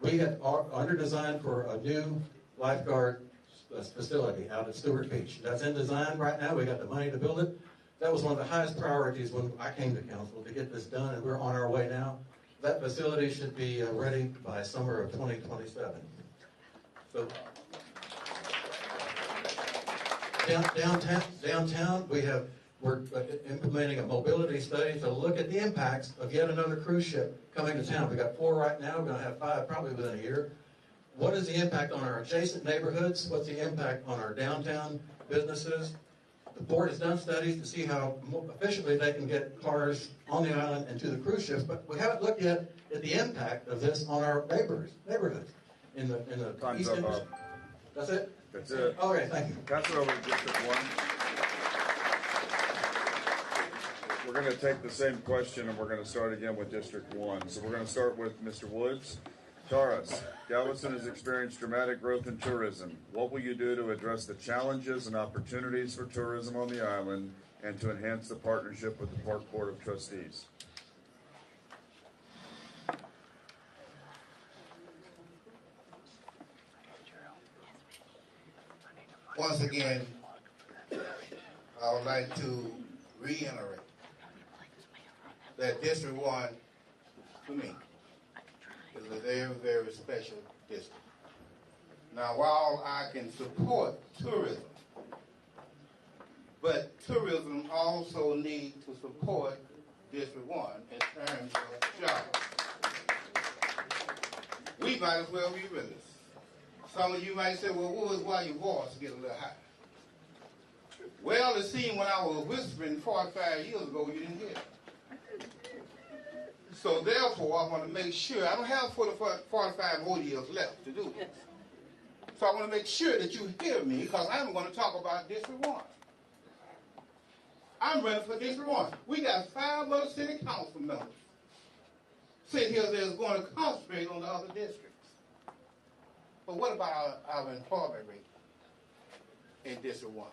we have under design for a new lifeguard facility out at Stewart Beach. That's in design right now. We got the money to build it. That was one of the highest priorities when I came to council to get this done, and we're on our way now. That facility should be ready by summer of 2027. So downtown, we're implementing a mobility study to look at the impacts of yet another cruise ship coming to town. We got 4 right now. We're going to have 5 probably within a year. What is the impact on our adjacent neighborhoods? What's the impact on our downtown businesses? The board has done studies to see how efficiently they can get cars on the island and to the cruise ships, but we haven't looked yet at the impact of this on our neighborhoods in the Time's east. up. That's it? That's it. Okay, thank you. Councilor over to District 1. We're going to take the same question and we're going to start again with District 1. So we're going to start with Mr. Woods. Tarris, Galveston has experienced dramatic growth in tourism. What will you do to address the challenges and opportunities for tourism on the island and to enhance the partnership with the Park Board of Trustees? Once again, I would like to reiterate that District 1, to me, is a very, very special district. Now, while I can support tourism, but tourism also needs to support District 1 in terms of jobs. We might as well be realists. Some of you might say, well, what was why your voice get a little high? Well, it seemed when I was whispering 45 years ago, you didn't hear it. So therefore, I want to make sure, I don't have 45 more years left to do this. So I want to make sure that you hear me, because I'm going to talk about District 1. I'm running for District 1. We got 5 other city council members sitting here that's going to concentrate on the other districts. But what about our employment rate in District 1?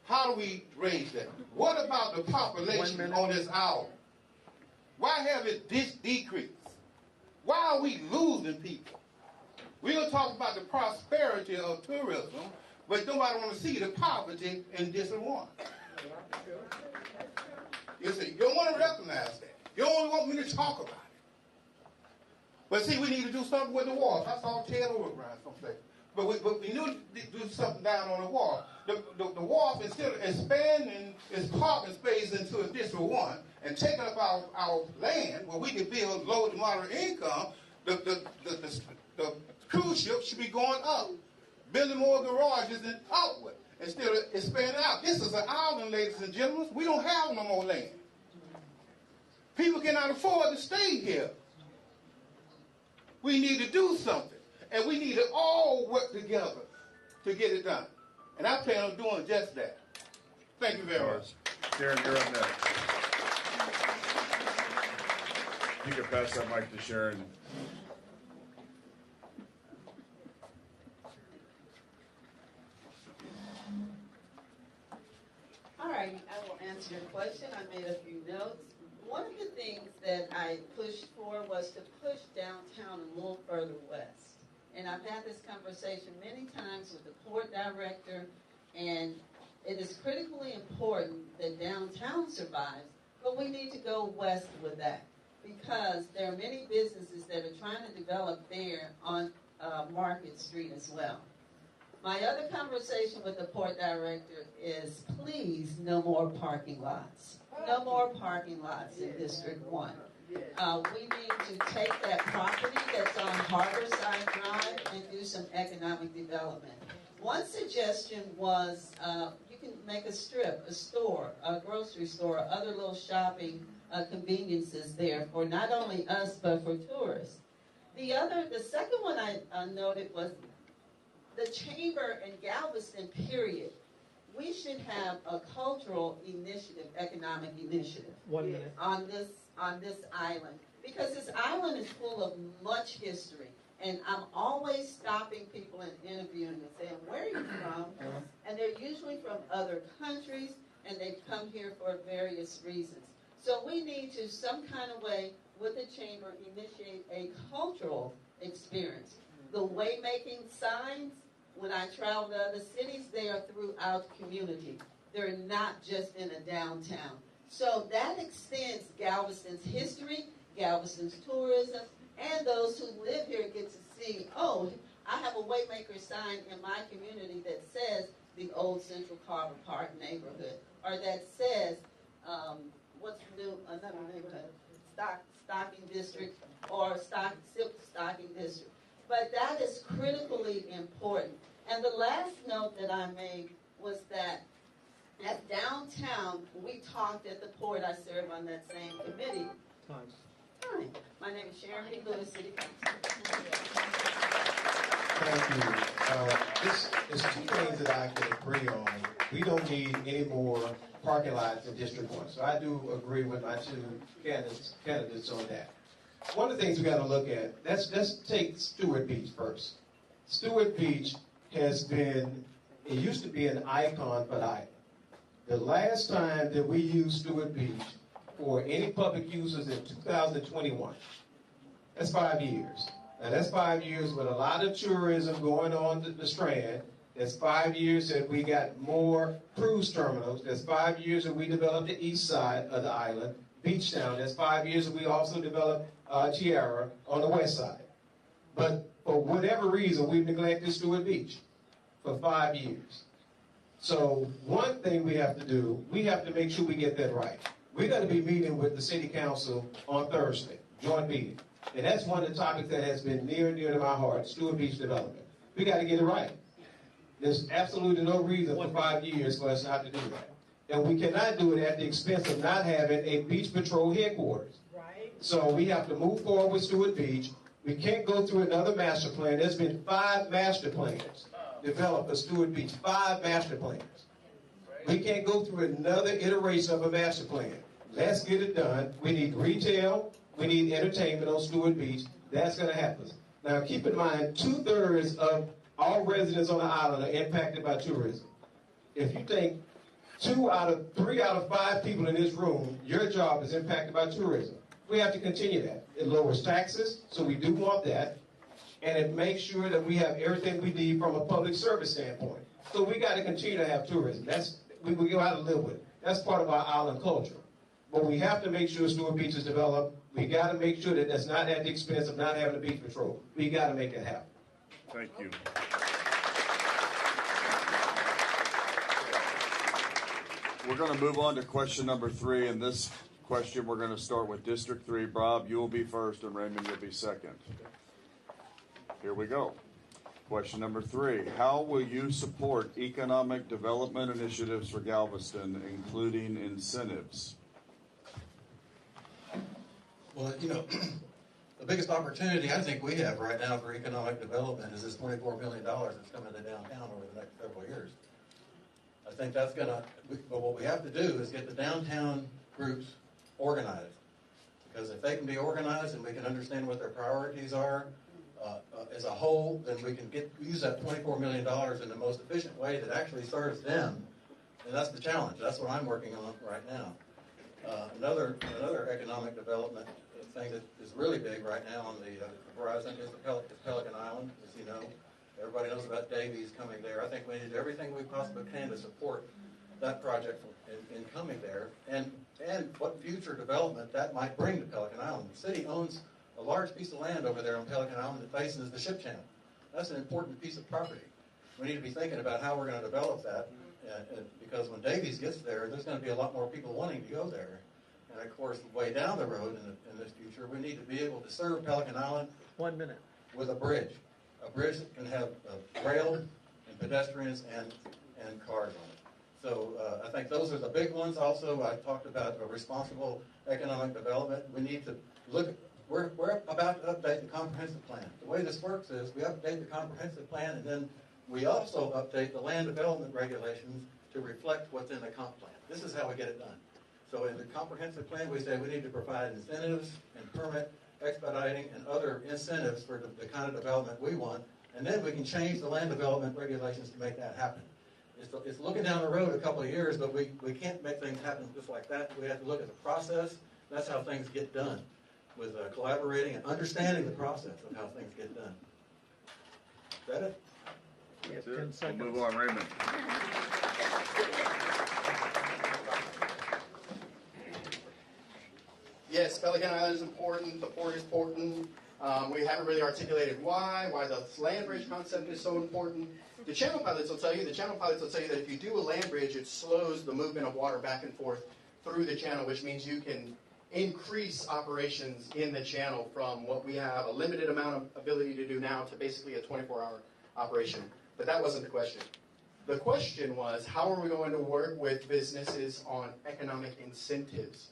How do we raise that? What about the population on this island? Why have it decreased? Why are we losing people? We're going to talk about the prosperity of tourism, but nobody want to see the poverty in District 1. You see, you don't want to recognize that. You don't want me to talk about it. But see, we need to do something with the walls. I saw Ted Overground someplace. But we need to do something down on the wall. The wall, instead of expanding its parking space into a District 1 and taking up our land where we can build low to moderate income, the cruise ship should be going up. building more garages than outward instead of expanding out. This is an island, ladies and gentlemen. We don't have no more land. People cannot afford to stay here. We need to do something, and we need to all work together to get it done. And I plan on doing just that. Thank you very much. Sharon, you're up next. You can pass that mic to Sharon. All right, I will answer your question. I made a few notes. One of the things that I pushed for was to push downtown a little further west. And I've had this conversation many times with the port director, and it is critically important that downtown survives, but we need to go west with that because there are many businesses that are trying to develop there on Market Street as well. My other conversation with the port director is, please, no more parking lots. No more parking lots in District 1. We need to take that property that's on Harborside Drive and do some economic development. One suggestion was you can make a strip, a store, a grocery store, other little shopping conveniences there for not only us but for tourists. The second one I noted was the chamber in Galveston, period. We should have a cultural initiative, economic initiative 1 minute. on this island, because this island is full of much history. And I'm always stopping people and interviewing them, saying, where are you from? And they're usually from other countries, and they've come here for various reasons. So we need to, some kind of way, with the chamber, initiate a cultural experience. The way-making signs, when I travel to other cities, they are throughout the community. They're not just in a downtown. So that extends Galveston's history, Galveston's tourism, and those who live here get to see, oh, I have a Waymaker sign in my community that says the old Central Carver Park neighborhood, or that says, what's new, another neighborhood, Stocking District, or Silk Stocking District. But that is critically important. And the last note that I made was that at downtown, we talked at the port, I serve on that same committee. Hi, my name is Sharon B. Lewis, City Council. Thank you. There's two things that I can agree on. We don't need any more parking lots in District 1. So I do agree with my two candidates on that. One of the things we got to look at, let's take Stewart Beach first. Stewart Beach has been, it used to be an icon for the island. The last time that we used Stewart Beach for any public users in 2021. That's 5 years. Now that's 5 years with a lot of tourism going on the Strand. That's 5 years that we got more cruise terminals. That's 5 years that we developed the east side of the island, Beach Town. That's 5 years that we also developed Tiara on the west side. But for whatever reason, we've neglected Stewart Beach for 5 years. So one thing we have to do, we have to make sure we get that right. We're going to be meeting with the City Council on Thursday, joint meeting. And that's one of the topics that has been near and dear to my heart, Stewart Beach development. We got to get it right. There's absolutely no reason for 5 years for us not to do that. And we cannot do it at the expense of not having a beach patrol headquarters. Right. So we have to move forward with Stewart Beach. We can't go through another master plan. There's been 5 master plans developed for Stewart Beach, 5 master plans. We can't go through another iteration of a master plan. Let's get it done. We need retail. We need entertainment on Stewart Beach. That's going to happen. Now, keep in mind, 2/3 of all residents on the island are impacted by tourism. If you think 3 out of 5 people in this room, your job is impacted by tourism. We have to continue that. It lowers taxes, so we do want that. And it makes sure that we have everything we need from a public service standpoint. So we got to continue to have tourism. We go out and live with it. That's part of our island culture. But we have to make sure Stewart Beach is developed. We got to make sure that that's not at the expense of not having a beach patrol. We got to make that happen. Thank you. We're going to move on to question number 3. And this question, we're going to start with District 3. Bob, you will be first, and Raymond, you'll be second. Here we go. Question number 3, how will you support economic development initiatives for Galveston, including incentives? Well, you know, the biggest opportunity I think we have right now for economic development is this $24 million that's coming to downtown over the next several years. I think that's going to, but what we have to do is get the downtown groups organized. Because if they can be organized and we can understand what their priorities are as a whole, then we can use that $24 million in the most efficient way that actually serves them. And that's the challenge. That's what I'm working on right now. Another economic development thing that is really big right now on the horizon is Pelican Island, as you know. Everybody knows about Davies coming there. I think we need everything we possibly can to support that project in coming there, and what future development that might bring to Pelican Island. The city owns a large piece of land over there on Pelican Island that faces the ship channel. That's an important piece of property. We need to be thinking about how we're going to develop that, because when Davies gets there, there's going to be a lot more people wanting to go there. And of course, way down the road in this future, we need to be able to serve Pelican Island 1 minute with a bridge that can have rail and pedestrians and cars on it. So I think those are the big ones. Also, I talked about a responsible economic development. We need to look at, we're about to update the comprehensive plan. The way this works is we update the comprehensive plan, and then we also update the land development regulations to reflect what's in the comp plan. This is how we get it done. So in the comprehensive plan, we say we need to provide incentives and permit expediting and other incentives for the kind of development we want, and then we can change the land development regulations to make that happen. It's looking down the road a couple of years, but we can't make things happen just like that. We have to look at the process. That's how things get done, with collaborating and understanding the process of how things get done. Is that it? That's it. We'll move on, Raymond. Yes, Pelican Island is important. The port is important. We haven't really articulated why the land bridge concept is so important. The channel pilots will tell you that if you do a land bridge, it slows the movement of water back and forth through the channel, which means you can increase operations in the channel from what we have a limited amount of ability to do now to basically a 24-hour operation. But that wasn't the question. The question was, how are we going to work with businesses on economic incentives?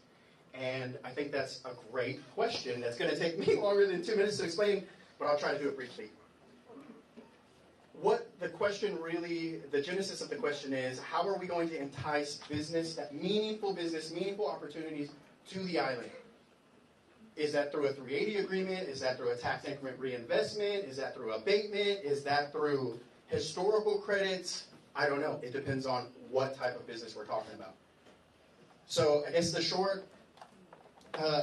And I think that's a great question. That's going to take me longer than 2 minutes to explain, but I'll try to do it briefly. What the question really, the genesis of the question is, how are we going to entice business, meaningful opportunities to the island? Is that through a 380 agreement? Is that through a tax increment reinvestment? Is that through abatement? Is that through historical credits? I don't know. It depends on what type of business we're talking about. So I guess the short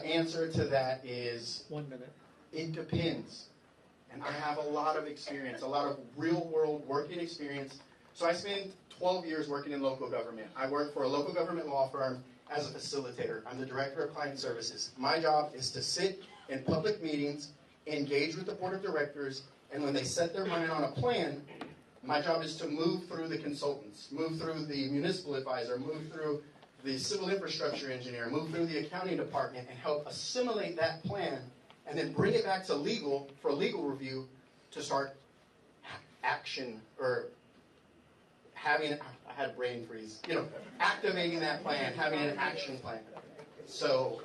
answer to that is 1 minute. It depends. And I have a lot of experience, a lot of real-world working experience. So I spent 12 years working in local government. I work for a local government law firm as a facilitator. I'm the director of client services. My job is to sit in public meetings, engage with the board of directors, and when they set their mind on a plan, my job is to move through the consultants, move through the municipal advisor, move through the civil infrastructure engineer, move through the accounting department, and help assimilate that plan, and then bring it back to legal for legal review to start action, or having, I had a brain freeze, activating that plan, having an action plan. So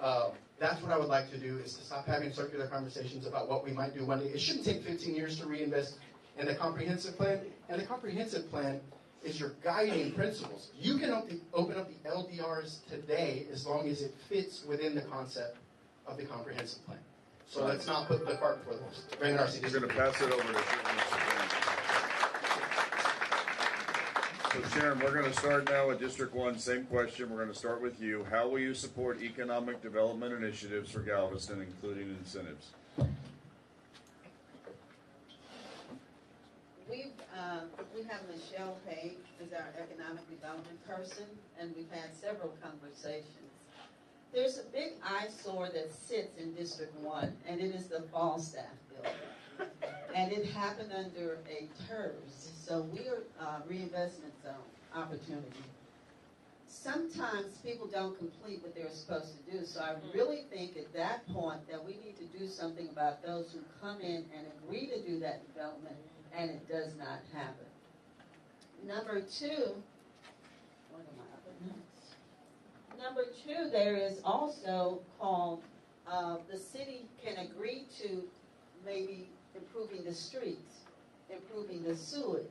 that's what I would like to do, is to stop having circular conversations about what we might do one day. It shouldn't take 15 years to reinvest in the comprehensive plan, and the comprehensive plan is your guiding principles. You can open up the LDRs today as long as it fits within the concept of the comprehensive plan. So let's not put the cart before the horse. Raymond, Arce. We're going to pass it over to Sharon. So Sharon, we're going to start now with District 1. Same question. We're going to start with you. How will you support economic development initiatives for Galveston, including incentives? We have Michelle Page as our economic development person, and we've had several conversations. There's a big eyesore that sits in District 1, and it is the Falstaff building. And it happened under a Tarris, so we are reinvestment zone opportunity. Sometimes people don't complete what they're supposed to do, so I really think at that point that we need to do something about those who come in and agree to do that development and it does not happen. Number two, what are my other notes? Number two, there is also called, the city can agree to maybe improving the streets, improving the sewage,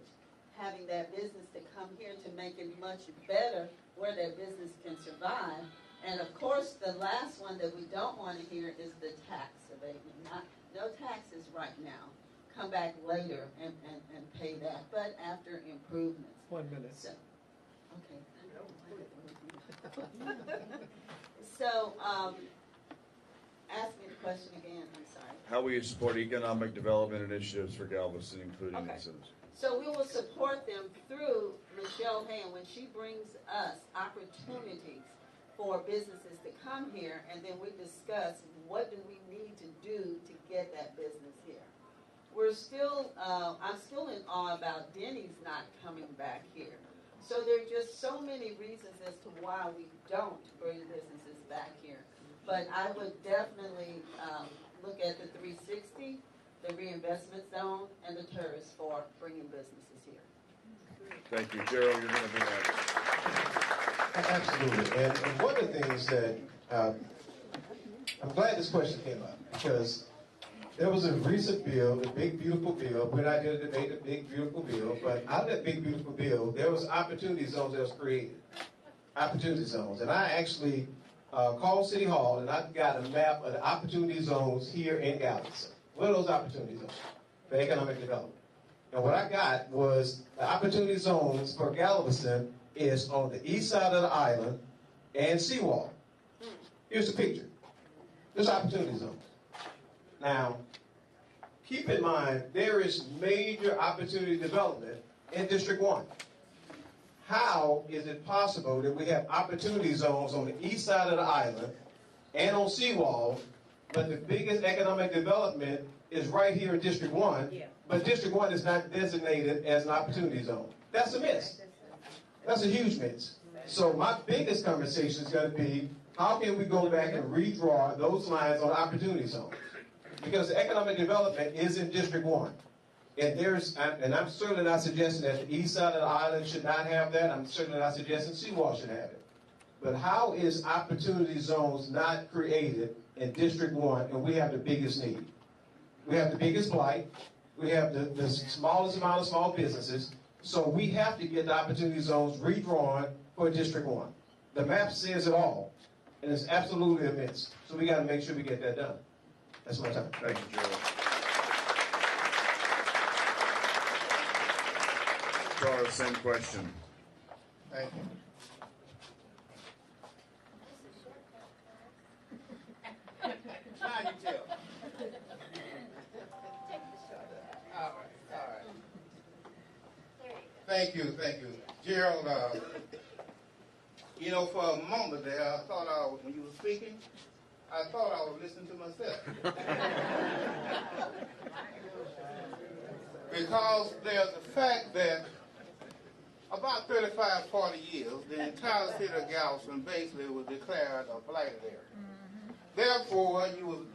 having that business to come here to make it much better where their business can survive. And of course, the last one that we don't want to hear is the tax abatement. No taxes right now. Come back later and pay that, but after improvements. 1 minute. So, okay. So, ask me the question again, I'm sorry. How will you support economic development initiatives for Galveston, including Okay. incentives? So we will support them through Michelle Hand when she brings us opportunities for businesses to come here, and then we discuss what do we need to do to get that business here. We're still, I'm still in awe about Denny's not coming back here. So there are just so many reasons as to why we don't bring businesses back here. But I would definitely look at the 360, the reinvestment zone, and the Tarris for bringing businesses here. Thank you. Gerald, you're going to be next. Absolutely. And one of the things that I'm glad this question came up, because there was a recent bill, the Big Beautiful Bill. We're not here to debate the Big Beautiful Bill, but out of that Big Beautiful Bill, there was opportunity zones that was created. Opportunity zones. And I actually called City Hall, and I got a map of the opportunity zones here in Galveston. What are those opportunity zones for economic development? And what I got was the opportunity zones for Galveston is on the east side of the island and seawall. Here's the picture. There's opportunity zones. Now, keep in mind, there is major opportunity development in District 1. How is it possible that we have opportunity zones on the east side of the island and on seawall, but the biggest economic development is right here in District 1, but District 1 is not designated as an opportunity zone? That's a miss. That's a huge miss. So my biggest conversation is going to be, how can we go back and redraw those lines on opportunity zones? Because the economic development is in District 1. And I'm certainly not suggesting that the east side of the island should not have that. I'm certainly not suggesting Seawall should have it. But how is opportunity zones not created in District 1 and we have the biggest need? We have the biggest blight. We have the smallest amount of small businesses. So we have to get the opportunity zones redrawn for District 1. The map says it all. And it's absolutely a miss. So we got to make sure we get that done. That's my time. Thank you, Gerald. Tarris, same question. Thank you. Now you tell. All right. Thank you. Gerald, for a moment there, I thought when you were speaking, I thought I was listening to myself. Because there's the fact that about 35, 40 years, the entire city of Galveston basically was declared a blighted area. Therefore, you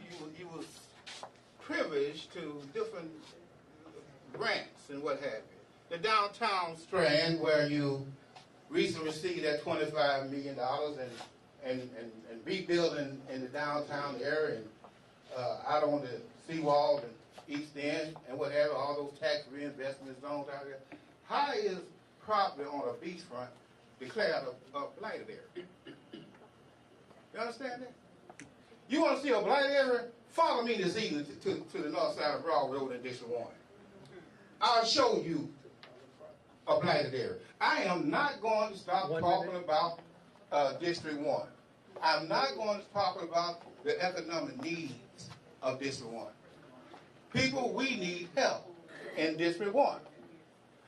was privileged to different grants and what have you. The downtown strand, where you recently received that $25 million and rebuilding in the downtown area and out on the seawall and East End and what have you, all those tax reinvestment zones out there. How is property on a beachfront declared a blighted area? You understand that? You want to see a blighted area? Follow me this evening to the north side of Broad Road in District 1. I'll show you a blighted area. I am not going to stop talking about District 1. I'm not going to talk about the economic needs of District 1. People, we need help in District 1.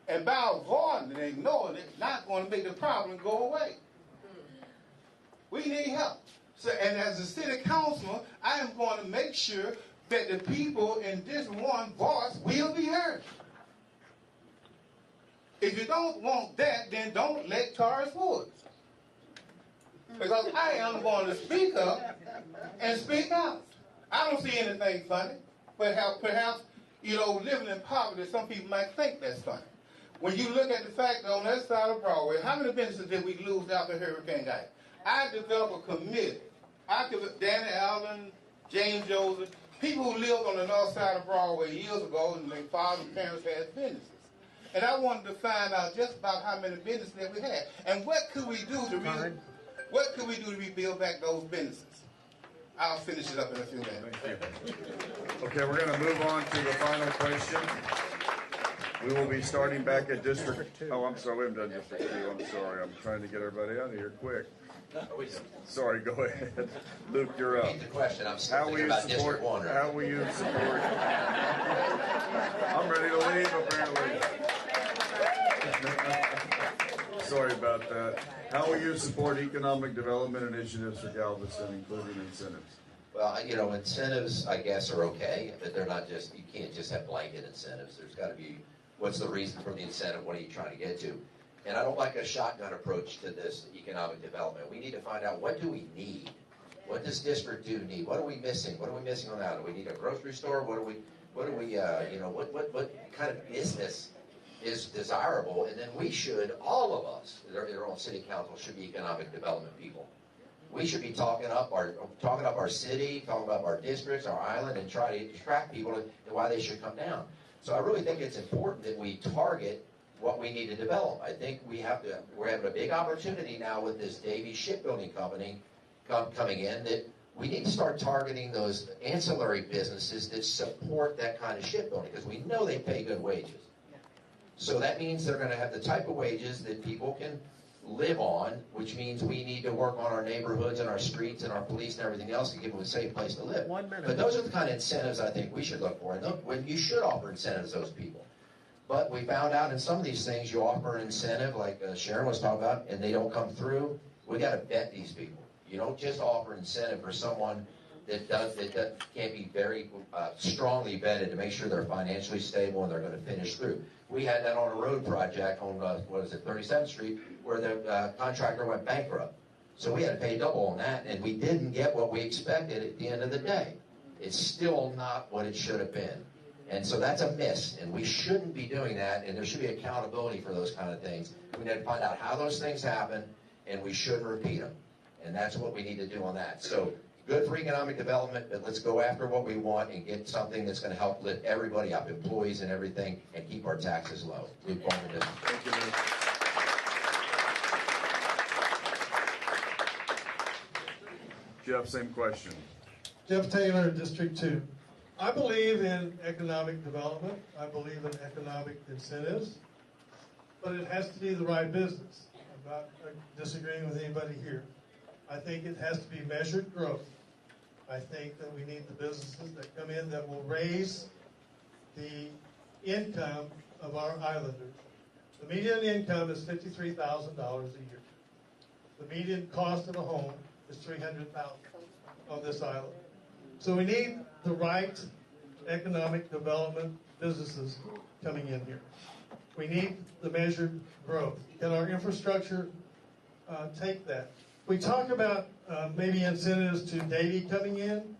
And by avoiding and ignoring it, not going to make the problem go away. We need help. So, and as a city councilman, I am going to make sure that the people in District 1 voice will be heard. If you don't want that, then don't let Tarris Woods. Because I am going to speak up and speak out. I don't see anything funny. Perhaps You know, living in poverty, some people might think that's funny. When you look at the fact that on that side of Broadway, how many businesses did we lose after Hurricane got? I developed a committee. Danny Allen, James Joseph, people who lived on the north side of Broadway years ago, and their fathers and parents had businesses. And I wanted to find out just about how many businesses that we had, and what could we do to rebuild back those businesses. I'll finish it up in a few minutes. Thank you. Okay, we're going to move on to the final question. We will be starting back at District 2. Oh, I'm sorry, we haven't done District 2. I'm sorry. I'm trying to get everybody out of here quick. Sorry, go ahead. Luke, you're up. Repeat the question. I'm still thinking about District 1. Right? How will you support? I'm ready to leave, apparently. Sorry about that. How will you support economic development initiatives for Galveston, including incentives? Well, you know, incentives, I guess, are okay, but they're not just, you can't just have blanket incentives. There's got to be, what's the reason for the incentive? What are you trying to get to? And I don't like a shotgun approach to this economic development. We need to find out, what do we need? What does District 2 need? What are we missing? What are we missing on that? Do we need a grocery store? What kind of business is desirable? And then we should, all of us that are on city council should be economic development people. We should be talking up our city, talking about our districts, our island, and try to attract people and why they should come down. So I really think it's important that we target what we need to develop. I think we're having a big opportunity now with this Davy Shipbuilding Company coming in, that we need to start targeting those ancillary businesses that support that kind of shipbuilding, because we know they pay good wages. So that means they're going to have the type of wages that people can live on, which means we need to work on our neighborhoods and our streets and our police and everything else to give them a safe place to live. 1 minute. But those are the kind of incentives I think we should look for. And when you should offer incentives to those people. But we found out in some of these things, you offer an incentive, like Sharon was talking about, and they don't come through. We got to vet these people. You don't just offer incentive for someone that can't be very strongly vetted to make sure they're financially stable and they're going to finish through. We had that on a road project on 37th Street, where the contractor went bankrupt. So we had to pay double on that, and we didn't get what we expected at the end of the day. It's still not what it should have been. And so that's a miss, and we shouldn't be doing that, and there should be accountability for those kind of things. We need to find out how those things happen, and we shouldn't repeat them. And that's what we need to do on that. So good for economic development, but let's go after what we want and get something that's going to help lift everybody up, employees and everything, and keep our taxes low. Luke Bohlman. Thank you, Luke. Jeff, same question. Jeff Taylor, District 2. I believe in economic development. I believe in economic incentives, but it has to be the right business. I'm not disagreeing with anybody here. I think it has to be measured growth. I think that we need the businesses that come in that will raise the income of our islanders. The median income is $53,000 a year. The median cost of a home is $300,000 on this island. So we need the right economic development businesses coming in here. We need the measured growth. Can our infrastructure take that? We talk about maybe incentives to Davy coming in.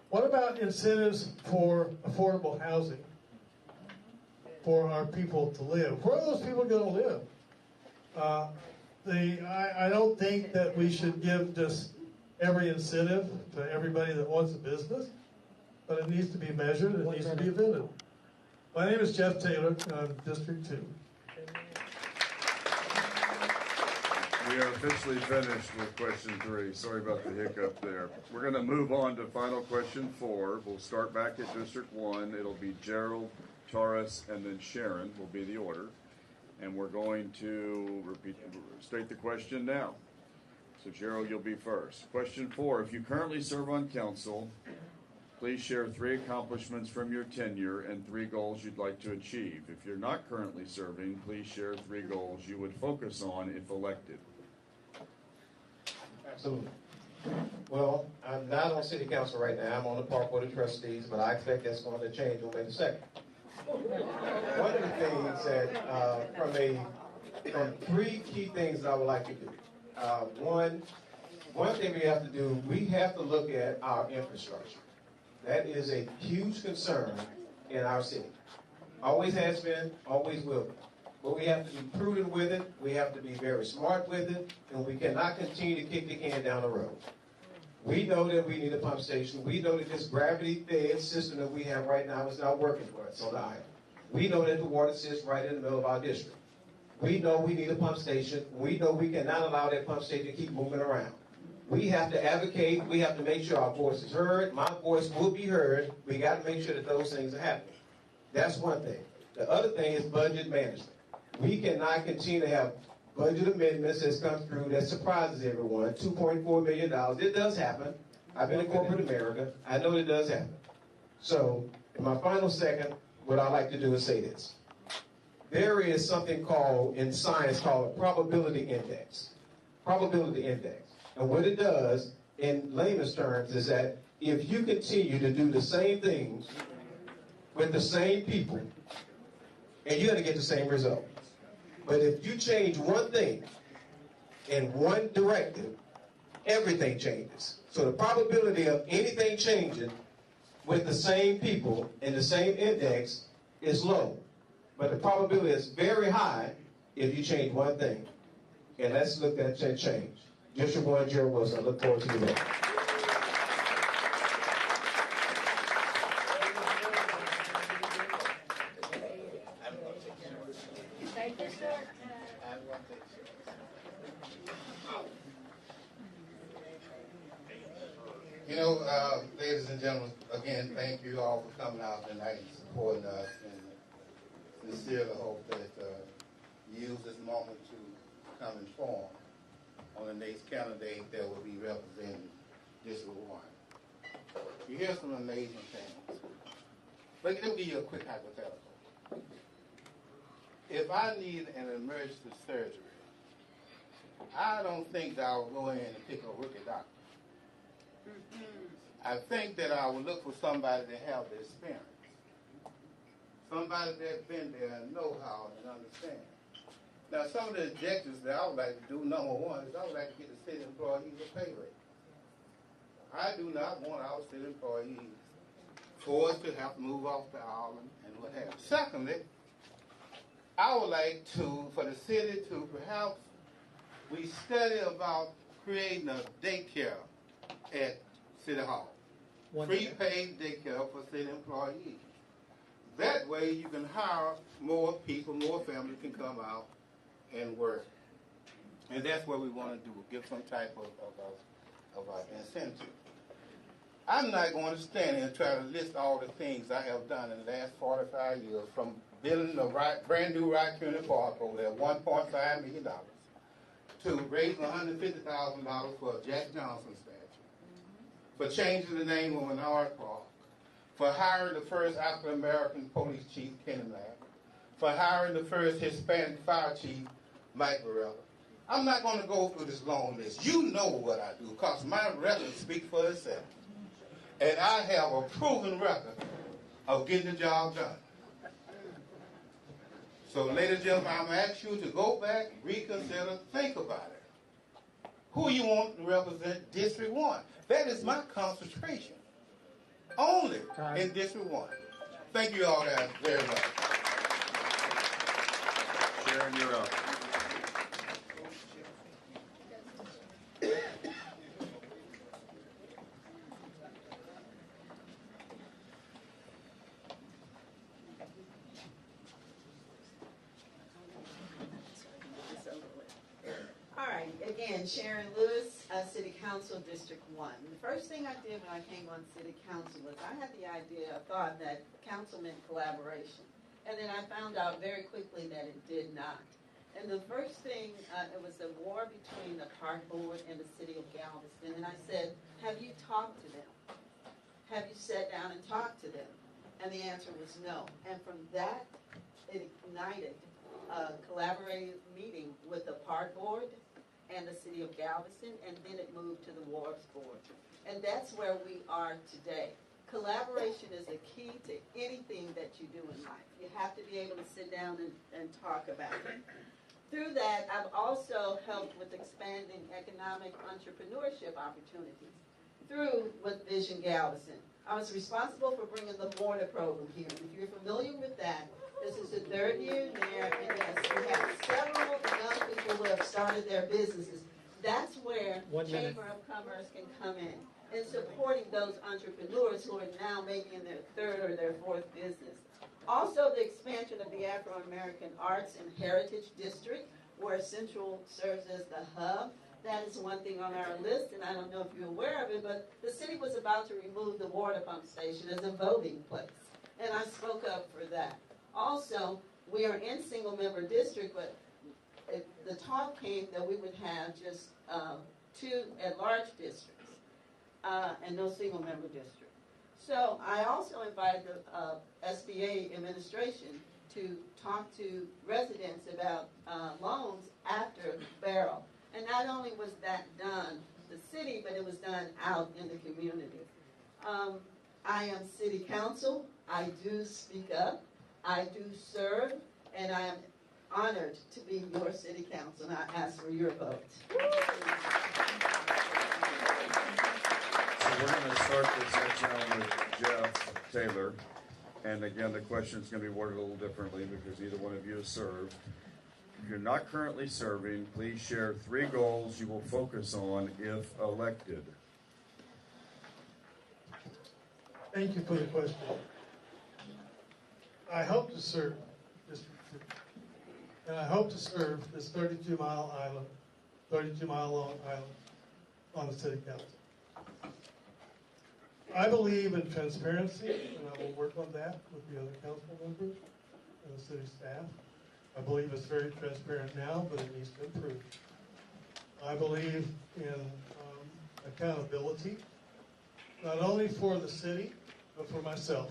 What about incentives for affordable housing for our people to live? Where are those people going to live? I don't think that we should give just every incentive to everybody that wants a business, but it needs to be measured, it needs to be vetted. My name is Jeff Taylor, District 2. We are officially finished with question 3. Sorry about the hiccup there. We're going to move on to final question 4. We'll start back at District 1. It'll be Gerald, Tarris, and then Sharon will be the order. And we're going to state the question now. So Gerald, you'll be first. Question 4. If you currently serve on council, please share 3 accomplishments from your tenure and 3 goals you'd like to achieve. If you're not currently serving, please share 3 goals you would focus on if elected. Absolutely. Well, I'm not on city council right now. I'm on the Park Board of Trustees, but I expect that's going to change on May the 2nd. One of the things that, from 3 key things that I would like to do. One thing we have to do, we have to look at our infrastructure. That is a huge concern in our city. Always has been, always will be. But we have to be prudent with it, we have to be very smart with it, and we cannot continue to kick the can down the road. We know that we need a pump station. We know that this gravity-fed system that we have right now is not working for us on the island. We know that the water sits right in the middle of our district. We know we need a pump station. We know we cannot allow that pump station to keep moving around. We have to advocate. We have to make sure our voice is heard. My voice will be heard. We got to make sure that those things are happening. That's one thing. The other thing is budget management. We cannot continue to have budget amendments that's come through that surprises everyone. $2.4 million. It does happen. I've been in corporate America. I know it does happen. So, in my final second, what I like to do is say this. There is something called, in science, called a probability index. Probability index. And what it does, in layman's terms, is that if you continue to do the same things with the same people, and you're going to get the same result. But if you change one thing in one directive, everything changes. So the probability of anything changing with the same people in the same index is low. But the probability is very high if you change one thing. And let's look at that change. District 1, Gerald Wilson. I look forward to you there. You know, ladies and gentlemen, again, thank you all for coming out tonight and supporting us. And sincerely hope that you use this moment to come inform on the next candidate that will be representing District 1. You hear some amazing things. Let me give you a quick hypothetical. If I need an emergency surgery, I don't think that I will go in and pick a rookie doctor. I think that I would look for somebody that have the experience. Somebody that's been there and know how and understand. Now, some of the objectives that I would like to do, number one, is I would like to get the city employees a pay rate. I do not want our city employees forced to have to move off the island and what have you. Secondly, I would like to, for the city to perhaps, we study about creating a daycare at City Hall. Free paid daycare for city employees. That way you can hire more people, more families can come out and work. And that's what we want to do, give some type of incentive. I'm not going to stand here and try to list all the things I have done in the last 45 years, from building a brand new Community Park over there, $1.5 million, to raising $150,000 for a Jack Johnson statue, for changing the name of Menard Park, for hiring the first African-American police chief, Kenny Mack, for hiring the first Hispanic fire chief, Mike Varela. I'm not going to go through this long list. You know what I do, because my record speaks for itself. And I have a proven record of getting the job done. So, ladies and gentlemen, I'm going to ask you to go back, reconsider, think about it. Who you want to represent District 1? That is my concentration. Only in District 1. Thank you all guys very much. Sharon, you're up. Again, Sharon Lewis, City Council, District 1. The first thing I did when I came on City Council was I had the idea, I thought that council meant collaboration. And then I found out very quickly that it did not. And the first thing, it was a war between the park board and the city of Galveston. And I said, have you talked to them? Have you sat down and talked to them? And the answer was no. And from that, it ignited a collaborative meeting with the park board and the city of Galveston, and then it moved to the Wharves Board. And that's where we are today. Collaboration is a key to anything that you do in life. You have to be able to sit down and talk about it. Through that, I've also helped with expanding economic entrepreneurship opportunities through with Vision Galveston. I was responsible for bringing the mortar program here. If you're familiar with that, this is the third year there, and yes, we have several young people who have started their businesses. That's where Chamber of Commerce can come in supporting those entrepreneurs who are now maybe in their third or their fourth business. Also, the expansion of the Afro-American Arts and Heritage District, where Central serves as the hub. That is one thing on our list, and I don't know if you're aware of it, but the city was about to remove the water pump station as a voting place, and I spoke up for that. Also, we are in single-member district, but the talk came that we would have just 2 at-large districts and no single-member district. So I also invited the SBA administration to talk to residents about loans after Barrel. And not only was that done the city, but it was done out in the community. I am city council. I do speak up. I do serve. And I am honored to be your city council. And I ask for your vote. So we're going to start this next round with Jeff Taylor. And again, the question is going to be worded a little differently because either one of you has served. If you're not currently serving, please share 3 goals you will focus on if elected. Thank you for the question. I hope to serve District 2. And I hope to serve this 32-mile island, 32-mile-long island on the city council. I believe in transparency, and I will work on that with the other council members and the city staff. I believe it's very transparent now, but it needs to improve. I believe in accountability, not only for the city, but for myself.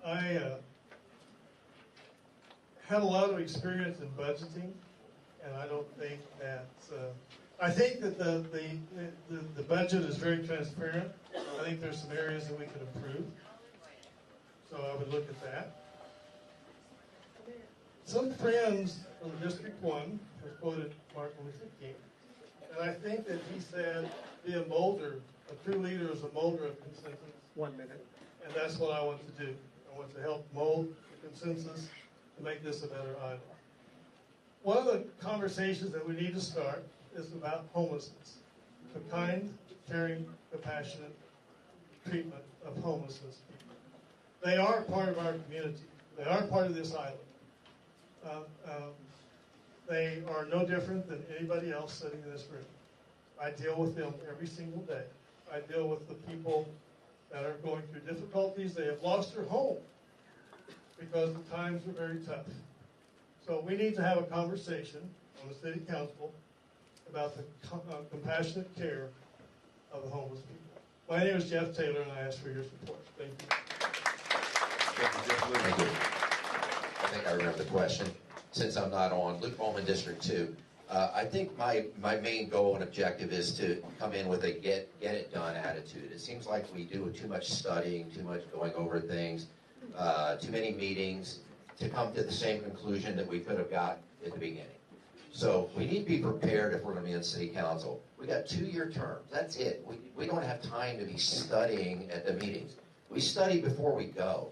I had a lot of experience in budgeting, and I don't think that, I think that the budget is very transparent. I think there's some areas that we could improve. So I would look at that. Some friends from District 1 have quoted Martin Luther King, and I think that he said, be a molder, a true leader is a molder of consensus. 1 minute. And that's what I want to do. I want to help mold the consensus to make this a better island. One of the conversations that we need to start is about homelessness. The kind, caring, compassionate treatment of homelessness people. They are part of our community. They are part of this island. They are no different than anybody else sitting in this room. I deal with them every single day. I deal with the people that are going through difficulties. They have lost their home because the times are very tough. So we need to have a conversation on the city council about the compassionate care of the homeless people. My name is Jeff Taylor, and I ask for your support. Thank you. Thank you. I think I remember the question. Since I'm not on Bohlman District 2, I think my main goal and objective is to come in with a get it done attitude. It seems like we do too much studying, too much going over things, too many meetings to come to the same conclusion that we could have got at the beginning. So we need to be prepared if we're going to be in city council. We got 2-year terms. That's it. We don't have time to be studying at the meetings. We study before we go.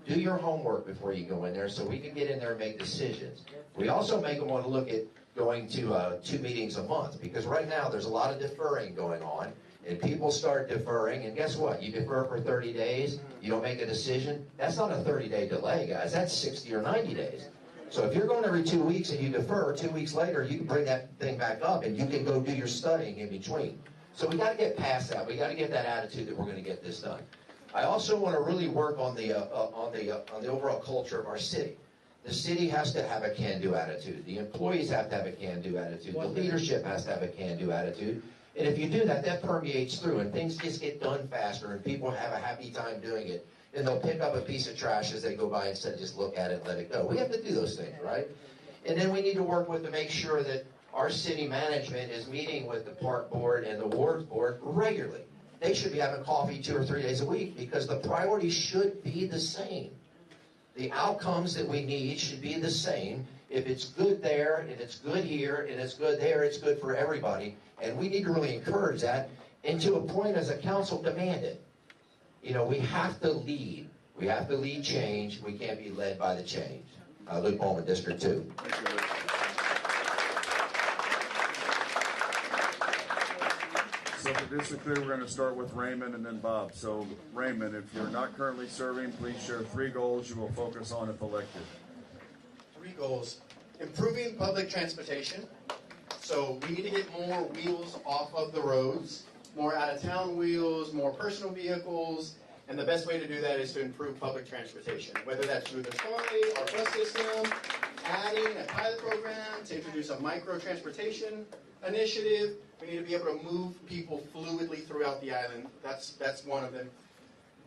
Do your homework before you go in there so we can get in there and make decisions. We also make them want to look at going to 2 meetings a month because right now there's a lot of deferring going on and people start deferring and guess what? You defer for 30 days, you don't make a decision. That's not a 30-day delay, guys. That's 60 or 90 days. So if you're going every 2 weeks and you defer, 2 weeks later you can bring that thing back up and you can go do your studying in between. So we got to get past that. We got to get that attitude that we're going to get this done. I also want to really work on the overall culture of our city. The city has to have a can-do attitude. The employees have to have a can-do attitude. The leadership has to have a can-do attitude. And if you do that, that permeates through, and things just get done faster, and people have a happy time doing it. And they'll pick up a piece of trash as they go by instead of just look at it and let it go. We have to do those things, right? And then we need to work with to make sure that our city management is meeting with the park board and the wards board regularly. They should be having coffee 2 or 3 days a week because the priorities should be the same. The outcomes that we need should be the same. If it's good there, and it's good here, and it's good there, it's good for everybody. And we need to really encourage that. and to a point as a council demand it. You know, we have to lead. We have to lead change. We can't be led by the change. Luke Bohlman, District 2. So for District 3, we're going to start with Raymond and then Bob. So Raymond, if you're not currently serving, please share 3 goals you will focus on if elected. 3 goals. Improving public transportation. So we need to get more wheels off of the roads, more out-of-town wheels, more personal vehicles, and the best way to do that is to improve public transportation, whether that's through the trolley or bus system, adding a pilot program to introduce a micro-transportation initiative. We need to be able to move people fluidly throughout the island. That's one of them.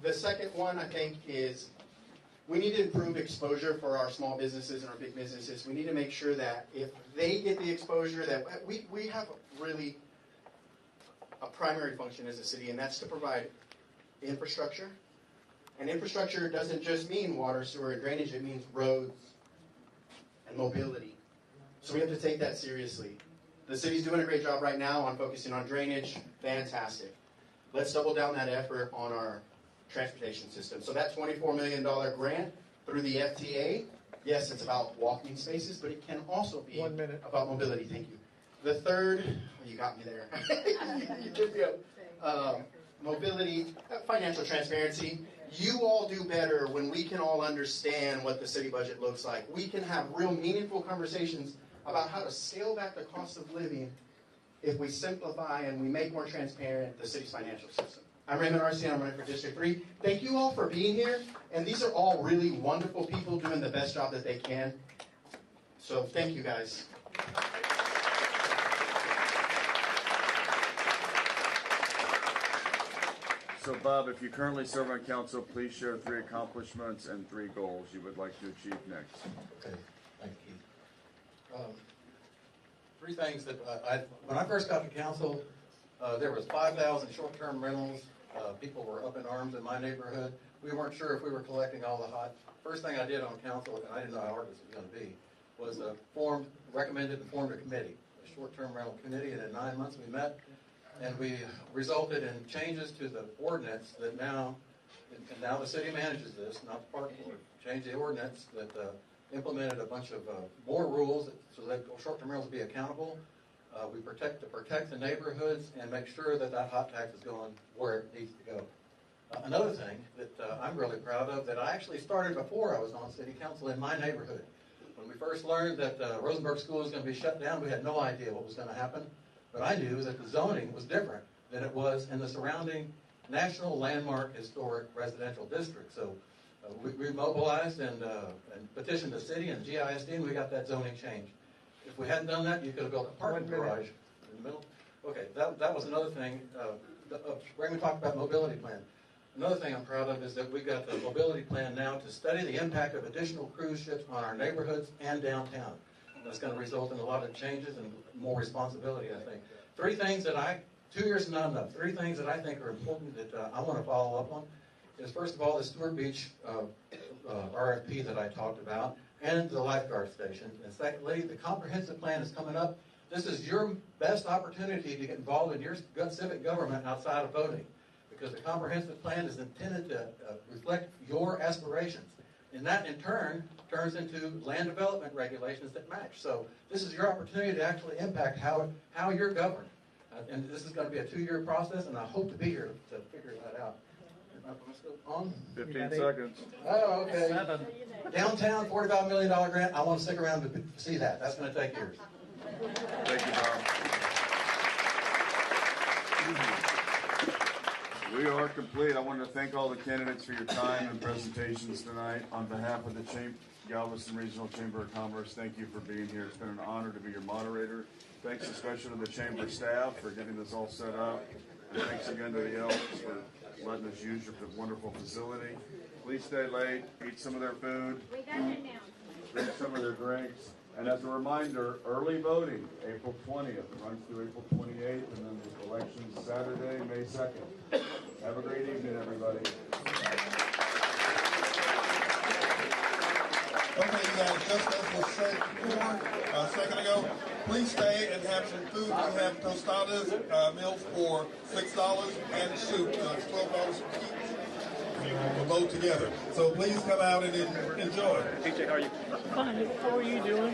The second one, I think, is we need to improve exposure for our small businesses and our big businesses. We need to make sure that if they get the exposure, that we have really a primary function as a city, and that's to provide infrastructure. And infrastructure doesn't just mean water, sewer, and drainage. It means roads and mobility. So we have to take that seriously. The city's doing a great job right now on focusing on drainage. Fantastic. Let's double down that effort on our transportation system. So that $24 million grant through the FTA, yes, it's about walking spaces, but it can also be about mobility. Thank you. The third, you got me there. You did good. Mobility, financial transparency. You all do better when we can all understand what the city budget looks like. We can have real meaningful conversations about how to scale back the cost of living if we simplify and we make more transparent the city's financial system. I'm Raymond Arce, I'm running for District 3. Thank you all for being here, and these are all really wonderful people doing the best job that they can. So thank you guys. So Bob, if you currently serve on council, please share 3 accomplishments and 3 goals you would like to achieve next. Okay, thank you. 3 things that when I first got to council, there was 5,000 short-term rentals. People were up in arms in my neighborhood. We weren't sure if we were collecting all the hot. First thing I did on council, and I didn't know how hard this was going to be, was recommended and formed a committee, a short-term rental committee, and in 9 months we met, and we resulted in changes to the ordinance that now the city manages this, not the park board. Changed the ordinance that implemented a bunch of more rules so that short-term rentals will be accountable. We protect the neighborhoods and make sure that hot tax is going where it needs to go. Another thing that I'm really proud of that I actually started before I was on city council in my neighborhood. When we first learned that Rosenberg School was going to be shut down, we had no idea what was going to happen. But I knew that the zoning was different than it was in the surrounding National Landmark Historic Residential District. So we mobilized and petitioned the city and GISD, and we got that zoning changed. If we hadn't done that, you could have built a parking garage in the middle. Okay, that was another thing. Raymond talked about mobility plan. Another thing I'm proud of is that we've got the mobility plan now to study the impact of additional cruise ships on our neighborhoods and downtown. That's going to result in a lot of changes and more responsibility, I think. 3 things that 2 years is not enough. 3 things that I think are important that I want to follow up on is, first of all, the Stewart Beach RFP that I talked about, and the lifeguard station. And secondly, the comprehensive plan is coming up. This is your best opportunity to get involved in your civic government outside of voting, because the comprehensive plan is intended to reflect your aspirations. And that, in turn, turns into land development regulations that match. So this is your opportunity to actually impact how you're governed. And this is going to be a 2-year process, and I hope to be here to figure that out. On? 15 seconds. Oh, okay. 7. Downtown, $45 million grant. I want to stick around to see that. That's going to take years. Thank you, Bob. We are complete. I want to thank all the candidates for your time and presentations tonight. On behalf of the Galveston Regional Chamber of Commerce, thank you for being here. It's been an honor to be your moderator. Thanks especially to the Chamber staff for getting this all set up. And thanks again to the Elks for letting us use your wonderful facility. Please stay late, eat some of their food, drink some of their drinks. And as a reminder, early voting, April 20th, runs through April 28th, and then the election's Saturday, May 2nd. Have a great evening, everybody. Okay, you guys, just as was said before, a second ago, please stay and have some food. We have tostadas meals for $6 and soup, $12 each. We'll vote together. So please come out and enjoy. TJ, how are you? Fine. How are you doing?